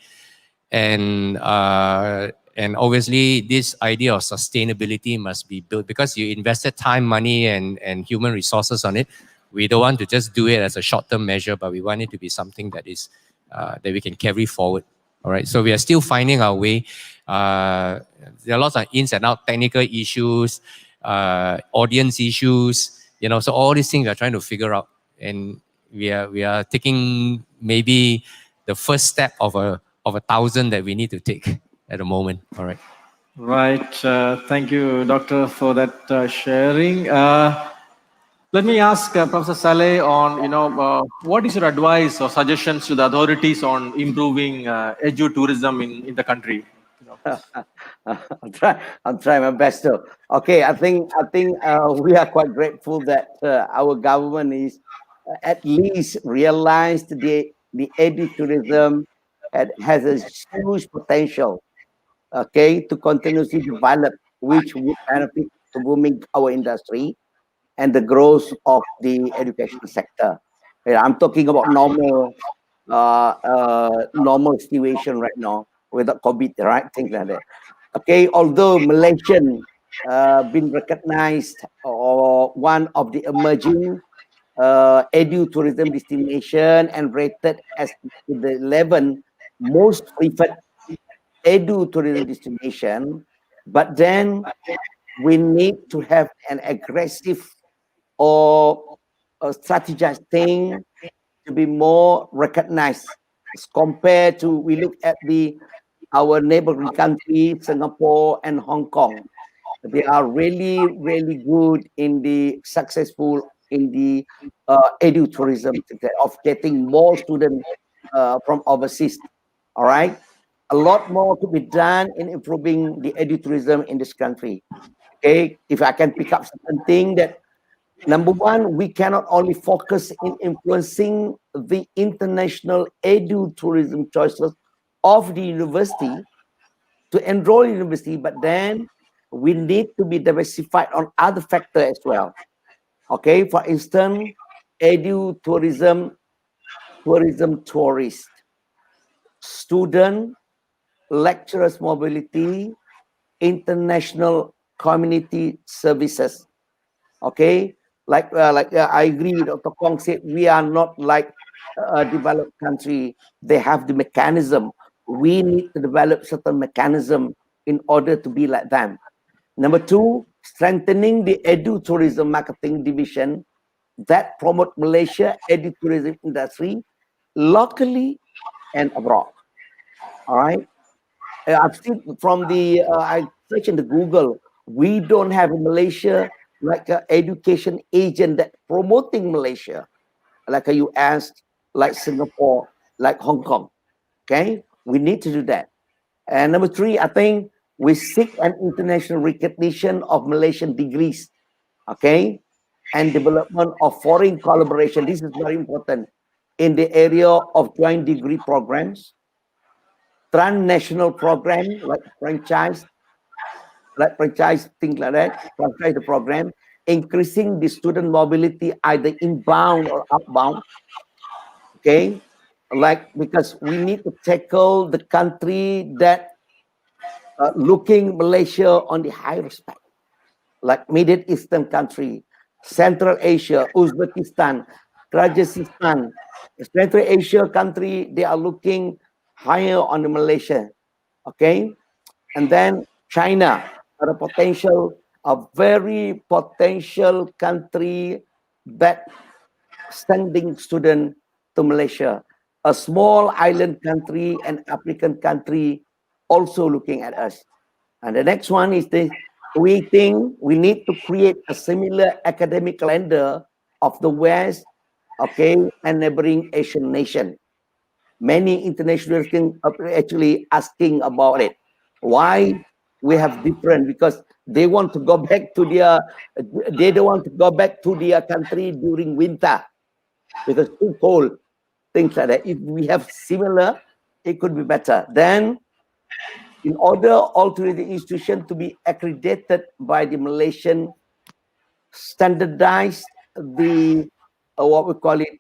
And obviously this idea of sustainability must be built because you invested time, money, and human resources on it. We don't want to just do it as a short-term measure, but we want it to be something that is that we can carry forward. All right, so we are still finding our way. There are lots of ins and out technical issues, audience issues, you know, so all these things we are trying to figure out, and we are taking maybe the first step of a 1,000 that we need to take at the moment. All right. Right. Thank you, Doctor, for that sharing. Let me ask Professor Saleh on, you know, what is your advice or suggestions to the authorities on improving edu-tourism in the country? I'll try my best to. Okay, I think we are quite grateful that our government is at least realized the edu-tourism has a huge potential, okay, to continuously develop, which would benefit to booming our industry and the growth of the education sector. Yeah, I'm talking about normal situation right now without COVID, right? Things like that. Okay, although Malaysian been recognized or one of the emerging edu-tourism destination and rated as the 11 most preferred edu-tourism destination, but then we need to have an aggressive or a strategized thing to be more recognized as compared to, we look at our neighboring countries, Singapore and Hong Kong. They are really, really good in the successful in the edu-tourism of getting more students from overseas. All right, a lot more to be done in improving the edu-tourism in this country. Okay, if I can pick up something that, number one, we cannot only focus in influencing the international edu-tourism choices of the university to enroll in university, but then we need to be diversified on other factors as well. Okay, for instance, edu-tourism, tourism tourist, student, lecturers mobility, international community services. Okay, like I agree with Dr. Khong said, we are not like a developed country. They have the mechanism. We need to develop certain mechanism in order to be like them. Number two, strengthening the edu-tourism marketing division that promote Malaysia edu-tourism industry locally and abroad. All right. I've seen from the, I searched in the Google, we don't have in Malaysia like an education agent that promoting Malaysia, like a US, like Singapore, like Hong Kong. Okay, we need to do that. And number three, I think we seek an international recognition of Malaysian degrees, okay, and development of foreign collaboration. This is very important in the area of joint degree programs, transnational program like franchise, things like that, franchise the program, increasing the student mobility either inbound or outbound. Okay, like because we need to tackle the country that looking Malaysia on the high respect, like Middle Eastern country, Central Asia, Uzbekistan, Kyrgyzstan, Central Asia country, they are looking higher on the Malaysia, okay? And then China, are a potential, a very potential country that sending student to Malaysia. A small island country and African country also looking at us. And the next one is this, we think we need to create a similar academic calendar of the West, okay, and neighboring Asian nation. Many international students are actually asking about it. Why we have different? Because they want to go back to their, they don't want to go back to their country during winter because too cold, things like that. If we have similar, it could be better. Then, in order all tourism institutions to be accredited by the Malaysian standardized the what we call it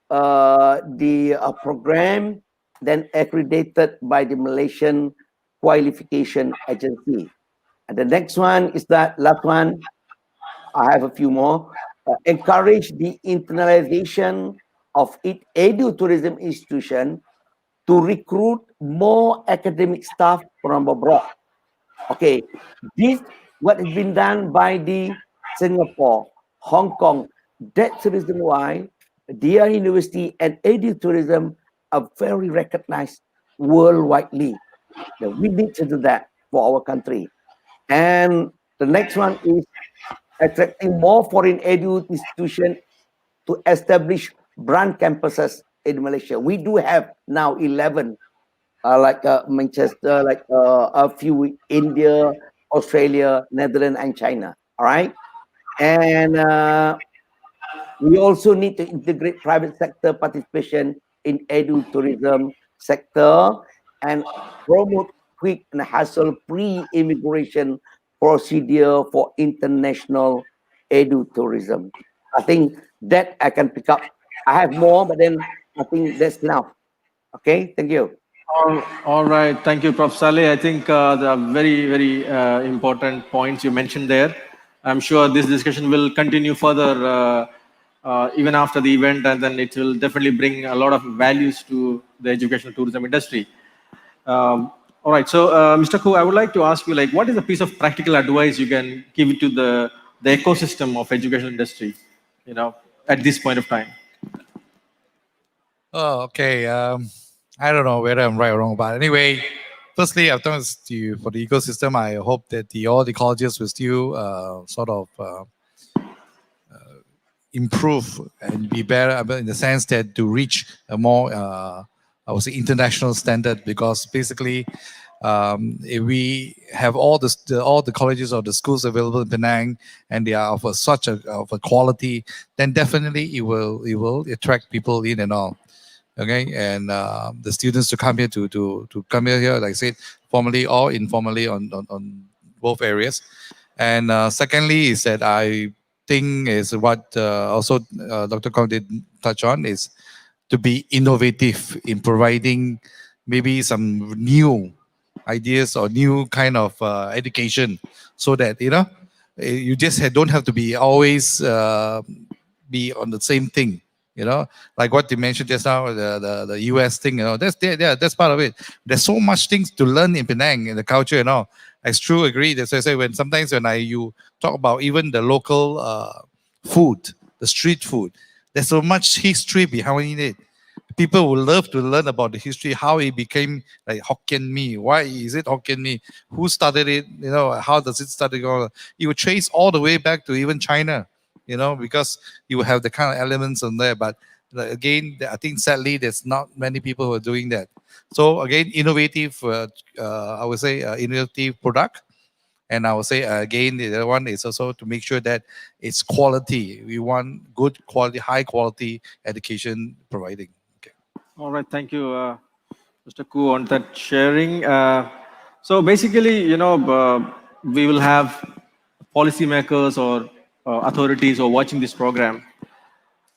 the program, then accredited by the Malaysian qualification agency. And the next one is that last one. I have a few more. Encourage the internalization of Edu-Tourism institution to recruit more academic staff from abroad. Okay, this what has been done by the Singapore, Hong Kong. That's the reason why their university and Edu-Tourism are very recognized worldwidely. We need to do that for our country. And the next one is attracting more foreign edu institutions to establish brand campuses in Malaysia. We do have now 11, like Manchester, like a few India, Australia, Netherlands, and China. All right, and we also need to integrate private sector participation in edu-tourism sector and promote quick and hassle-free immigration procedure for international edu-tourism. I think that I can pick up. I have more, but then I think that's enough. Okay, thank you. All right. Thank you, Prof. Saleh. I think the very, very important points you mentioned there. I'm sure this discussion will continue further even after the event, and then it will definitely bring a lot of values to the educational tourism industry. All right. So, Mr. Khoo, I would like to ask you, like, what is a piece of practical advice you can give to the ecosystem of educational industry, you know, at this point of time? Oh, okay. I don't know whether I'm right or wrong, but anyway, firstly, I've done for the ecosystem. I hope that all the colleges will still sort of improve and be better in the sense that to reach a more, I would say, international standard. Because basically, if we have all the colleges or the schools available in Penang and they are of such a quality, then definitely it will attract people in and all. Okay, and the students to come here to come here, like I said, formally or informally on both areas. And secondly is that I think is what also Dr. Khong did touch on, is to be innovative in providing maybe some new ideas or new kind of education, so that you just don't have to be always be on the same thing. Like what you mentioned just now, the US thing, that's part of it. There's so much things to learn in Penang, in the culture and all. I truly agree. That's why I say when you talk about even the local food, the street food, there's so much history behind it. People would love to learn about the history, how it became like Hokkien Mee. Why is it Hokkien Mee? Who started it? How does it start? You would trace all the way back to even China. Because you have the kind of elements on there. But again, I think sadly, there's not many people who are doing that. So again, innovative, I would say innovative product. And I would say, again, the other one is also to make sure that it's quality. We want good quality, high quality education providing. Okay. All right. Thank you, Mr. Khoo, on that sharing. So basically, we will have policymakers or authorities who are watching this program,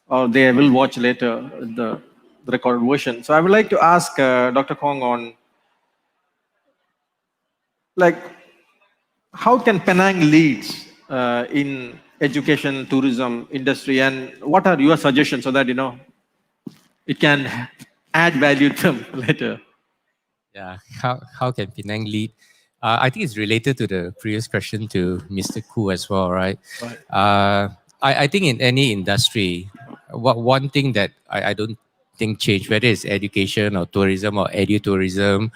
or they will watch later the recorded version. So I would like to ask Dr. Khong on like, how can Penang lead in education, tourism industry, and what are your suggestions so that, it can add value to them later? Yeah, how can Penang lead? I think it's related to the previous question to Mr. Khoo as well, right? Right. I think in any industry, one thing that I don't think change, whether it's education or tourism or edu-tourism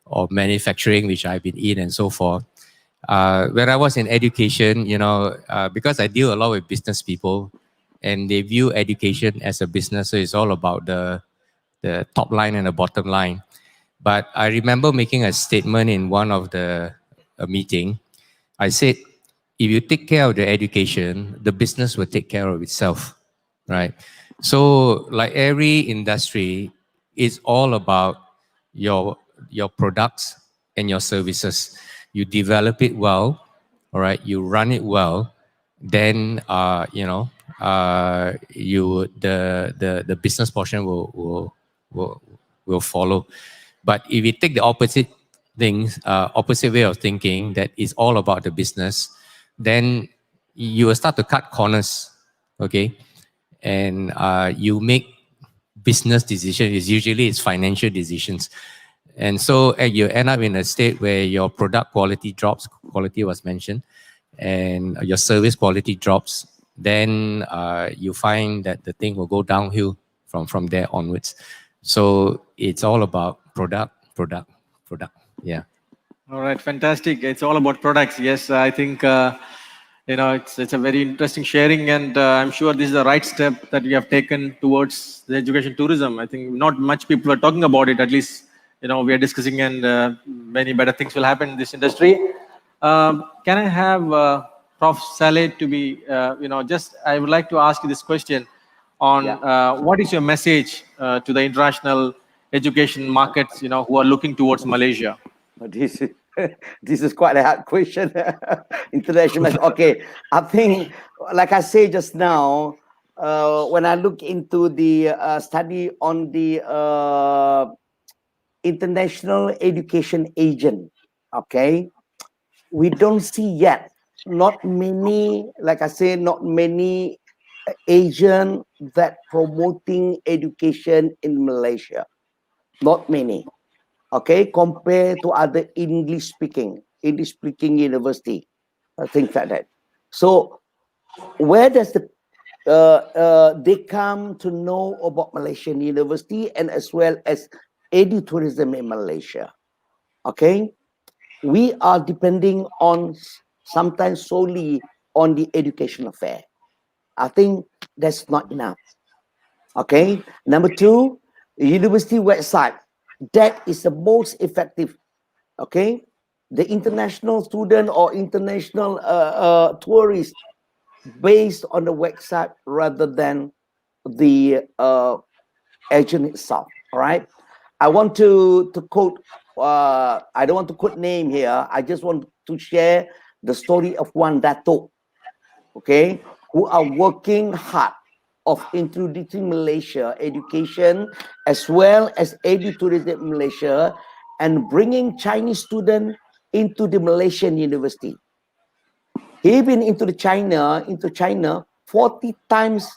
or manufacturing, which I've been in and so forth. When I was in education, because I deal a lot with business people and they view education as a business, so it's all about the top line and the bottom line. But I remember making a statement in one of the meeting. I said, if you take care of the education, the business will take care of itself, right? So like every industry, it's all about your products and your services. You develop it well, all right? You run it well, then the business portion will follow. But if you take the opposite opposite way of thinking, that is all about the business, then you will start to cut corners, okay? And you make business decisions. Usually it's financial decisions. And so you end up in a state where your product quality drops, quality was mentioned, and your service quality drops, then you find that the thing will go downhill from there onwards. So it's all about product. Yeah. All right, fantastic. It's all about products. Yes, I think it's a very interesting sharing, and I'm sure this is the right step that we have taken towards the education tourism. I think not much people are talking about it. At least we are discussing, and many better things will happen in this industry. Can I have Prof. Saleh to be I would like to ask you this question on what is your message to the international education markets who are looking towards Malaysia? This is quite a hard question. International. Okay, I think, like I said just now, when I look into the study on the international education agent, okay, we don't see yet, not many, like I say, not many agent that promoting education in Malaysia. Not many. Okay, compared to other English speaking university, things like that. So where does they come to know about Malaysian university and as well as edu-tourism in Malaysia? Okay, we are depending on sometimes solely on the education affair. I think that's not enough. Okay, number two, university website. That is the most effective. Okay, the international student or international tourist based on the website rather than the agent itself. All right, I want to quote. I don't want to quote name here. I just want to share the story of one Dato', okay, who are working hard of introducing Malaysia education as well as edu-tourism in Malaysia and bringing Chinese students into the Malaysian university. He been into China 40 times.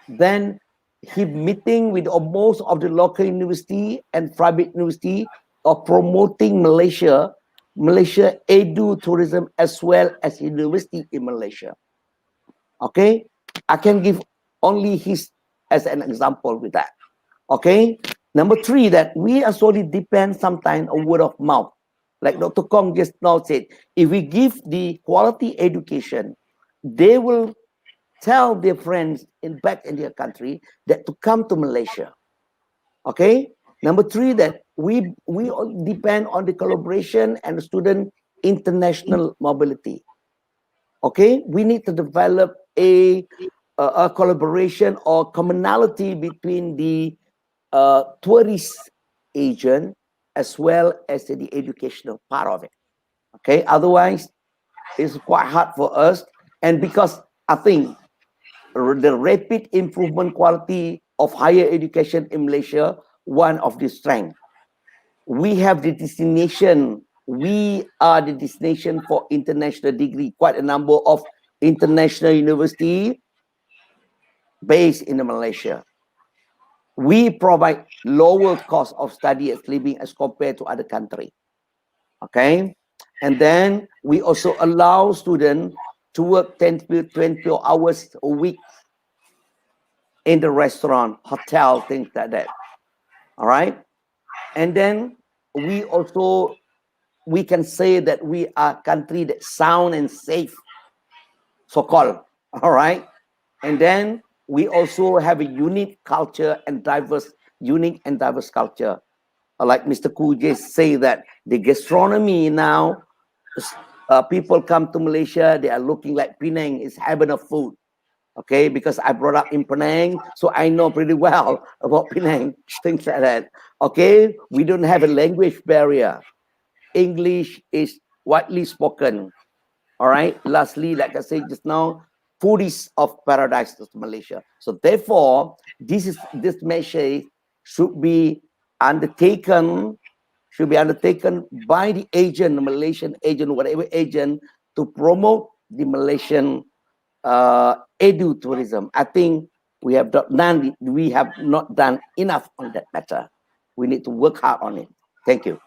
Then he meeting with most of the local university and private university of promoting Malaysia edu-tourism as well as university in Malaysia. Okay, I can give only his as an example with that. Okay, number three, that we are solely depend sometimes on word of mouth. Like Dr. Khong just now said, if we give the quality education, they will tell their friends back in their country that to come to Malaysia. Okay, number three, that we all depend on the collaboration and the student international mobility. Okay, we need to develop a collaboration or commonality between the tourist agent as well as the educational part of it. Okay, otherwise it's quite hard for us. And because I think the rapid improvement quality of higher education in Malaysia, one of the strength. we have the destination. We are the destination for international degree. Quite a number of international university based in Malaysia. We provide lower cost of study and living as compared to other countries. Okay, and then we also allow students to work 10 to 20 hours a week in the restaurant, hotel, things like that. All right, and then we can say that we are a country that's sound and safe, so-called. All right, and then we also have a unique culture and unique and diverse culture. Like Mr. Khoo just say that the gastronomy now, people come to Malaysia, they are looking like Penang is heaven of food. Okay, because I brought up in Penang, so I know pretty well about Penang, things like that. Okay, we don't have a language barrier. English is widely spoken. All right. Lastly, like I said just now, food is of paradise to Malaysia. So therefore, this measure should be undertaken by the agent, the Malaysian agent, whatever agent, to promote the Malaysian edu-tourism. I think we have not done enough on that matter. We need to work hard on it. Thank you.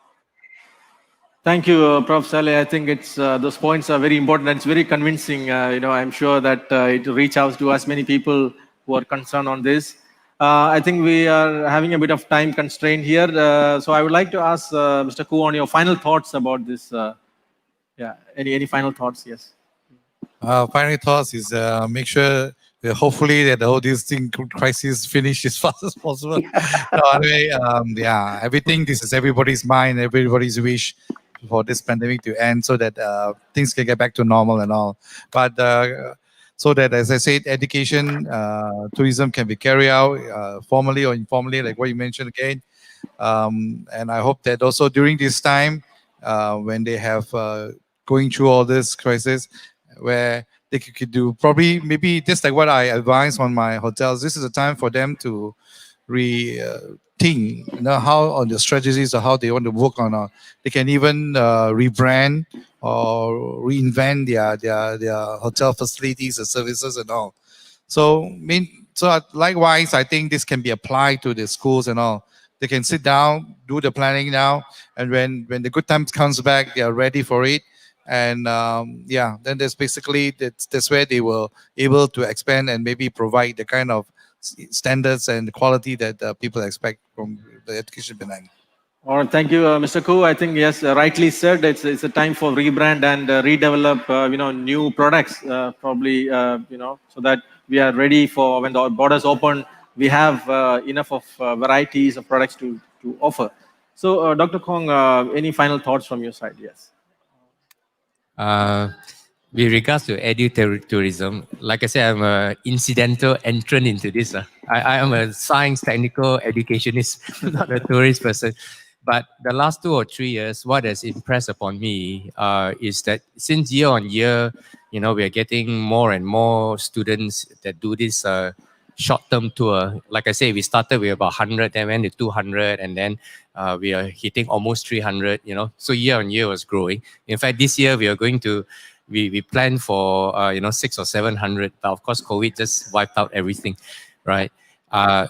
Thank you, Prof. Saleh. I think it's those points are very important and it's very convincing. I'm sure that it will reach out to as many people who are concerned on this. I think we are having a bit of time constraint here. So I would like to ask Mr. Khoo on your final thoughts about this. Any final thoughts? Yes. Final thoughts is make sure that hopefully that the whole crisis finish as fast as possible. No, anyway, everything, this is everybody's mind, everybody's wish for this pandemic to end so that things can get back to normal and all. But so that, as I said, education, tourism can be carried out formally or informally, like what you mentioned again. And I hope that also during this time, when they have going through all this crisis, where they could do probably maybe just like what I advise on my hotels, this is a time for them to think, how on the strategies or how they want to work on. They can even rebrand or reinvent their hotel facilities and services and all. So likewise, I think this can be applied to the schools and all. They can sit down, do the planning now, and when the good times comes back, they are ready for it. And then there's basically that's where they will able to expand and maybe provide the kind of standards and quality that people expect from the education Penang. All right, thank you, Mr. Khoo. I think yes, rightly said. It's a time for rebrand and redevelop, new products, probably, so that we are ready for when the borders open. We have enough of varieties of products to offer. So, Dr. Khong, any final thoughts from your side? Yes. With regards to edu-tourism, like I said, I'm an incidental entrant into this. I am a science technical educationist, not a tourist person. But the last 2 or 3 years, what has impressed upon me is that since year on year, we are getting more and more students that do this short-term tour. Like I say, we started with about 100, then went to 200, and then we are hitting almost 300, So year on year was growing. In fact, this year we are going to, we planned for, 600 or 700, but of course, COVID just wiped out everything, right?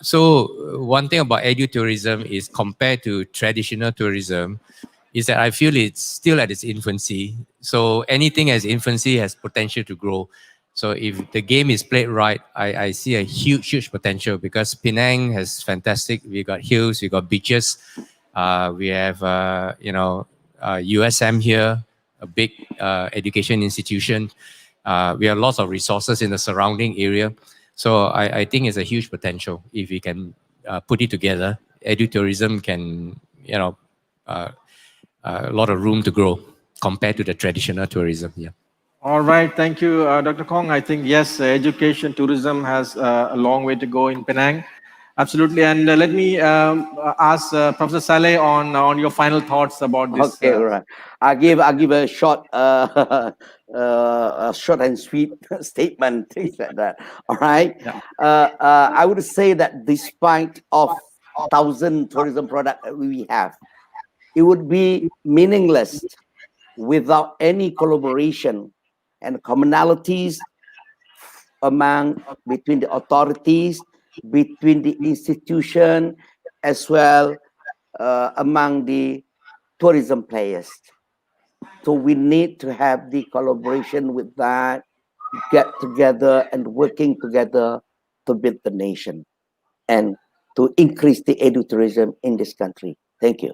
So one thing about edu-tourism is compared to traditional tourism is that I feel it's still at its infancy. So anything as infancy has potential to grow. So if the game is played right, I see a huge potential because Penang has fantastic. We got hills, we got beaches, we have USM here, a big education institution. We have lots of resources in the surrounding area. So I think it's a huge potential if we can put it together. Edu-tourism can, a lot of room to grow compared to the traditional tourism. Yeah. All right, thank you, Dr. Khong. I think, yes, education, tourism has a long way to go in Penang. Absolutely. And let me ask Professor Saleh on your final thoughts about this. Okay, right. I give a short and sweet statement, things like that. All right. Yeah. I would say that despite of 1,000 tourism products that we have, it would be meaningless without any collaboration and commonalities between the authorities, between the institution, as well among the tourism players. So we need to have the collaboration with that, get together and working together to build the nation and to increase the edu-tourism in this country. Thank you.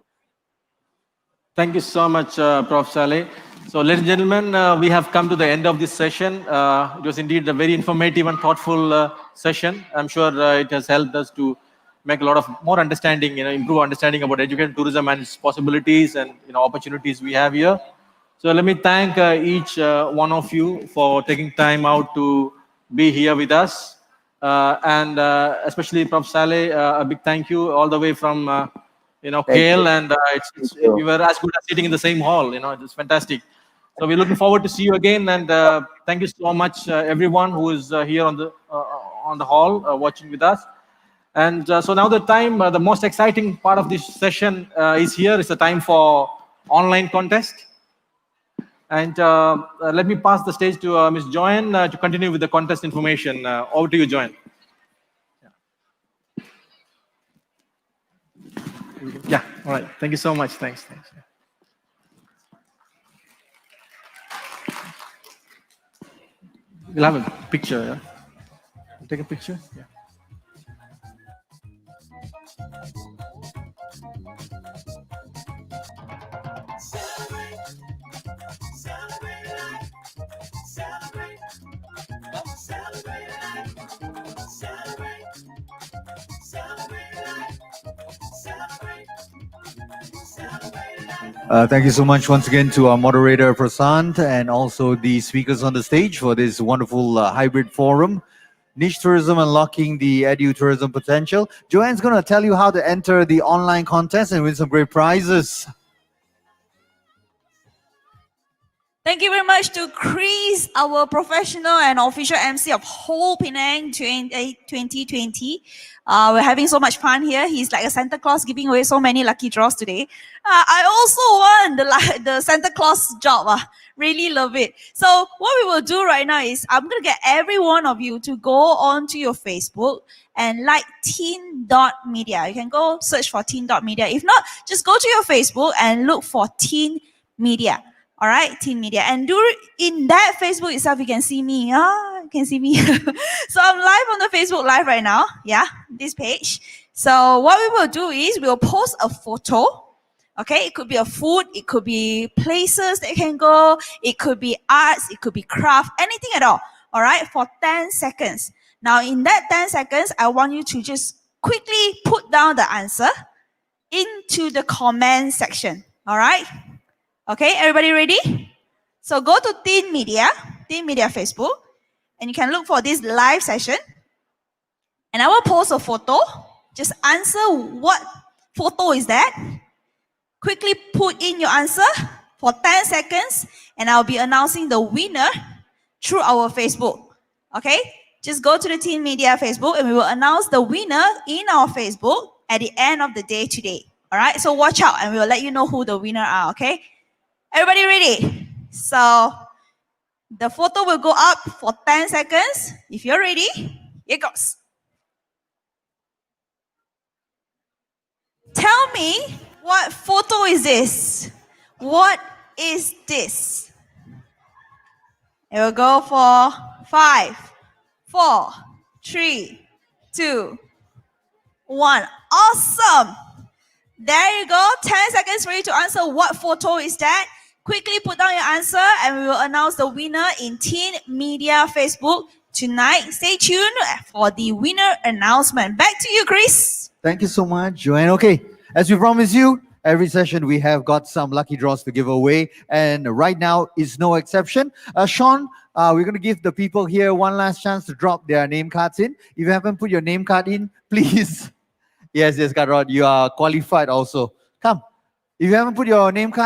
Thank you so much, Prof. Saleh. So, ladies and gentlemen, we have come to the end of this session. It was indeed a very informative and thoughtful session. I'm sure it has helped us to make a lot of more understanding, improve understanding about education, tourism, and its possibilities and opportunities we have here. So let me thank each one of you for taking time out to be here with us, and especially Prof. Saleh, a big thank you all the way from KL, and we were as good as sitting in the same hall. It's fantastic. So we're looking forward to see you again, and thank you so much, everyone who is here on the hall watching with us. And so now the most exciting part of this session is here. It's the time for online contest. And let me pass the stage to Ms. Joanne to continue with the contest information. Over to you, Joanne. Yeah, all right. Thank you so much. Thanks. We'll have a picture, yeah? Take a picture? Yeah. Thank you so much once again to our moderator Presanth and also the speakers on the stage for this wonderful hybrid forum. Niche tourism unlocking the edu-tourism potential. Joanne's going to tell you how to enter the online contest and win some great prizes. Thank you very much to Chris, our professional and official MC of whole Penang 2020. We're having so much fun here. He's like a Santa Claus giving away so many lucky draws today. I also won the Santa Claus job. Really love it. So what we will do right now is I'm going to get every one of you to go onto your Facebook and like teen.media. You can go search for teen.media. If not, just go to your Facebook and look for Teen Media. All right, Teen Media. And in that Facebook itself, you can see me. You can see me. So I'm live on the Facebook Live right now. Yeah, this page. So what we will do is we'll post a photo. Okay, it could be a food, it could be places that you can go, it could be arts, it could be craft, anything at all. All right, for 10 seconds. Now in that 10 seconds, I want you to just quickly put down the answer into the comment section. All right. Okay, everybody ready? So go to Teen Media Facebook, and you can look for this live session. And I will post a photo. Just answer what photo is that. Quickly put in your answer for 10 seconds, and I'll be announcing the winner through our Facebook. Okay? Just go to the Teen Media Facebook, and we will announce the winner in our Facebook at the end of the day today. All right? So watch out, and we will let you know who the winner are. Okay? Everybody ready? So the photo will go up for 10 seconds. If you're ready, here goes. Tell me, what photo is this? What is this? It will go for 5, 4, 3, 2, 1. Awesome. There you go. 10 seconds for you to answer what photo is that. Quickly put down your answer and we will announce the winner in Teen Media Facebook tonight. Stay tuned for the winner announcement. Back to you, Chris. Thank you so much, Joanne. Okay, as we promised you, every session we have got some lucky draws to give away, and right now is no exception. Sean, we're going to give the people here one last chance to drop their name cards in. If you haven't put your name card in, please. Yes, Karod, you are qualified also. Come. If you haven't put your name card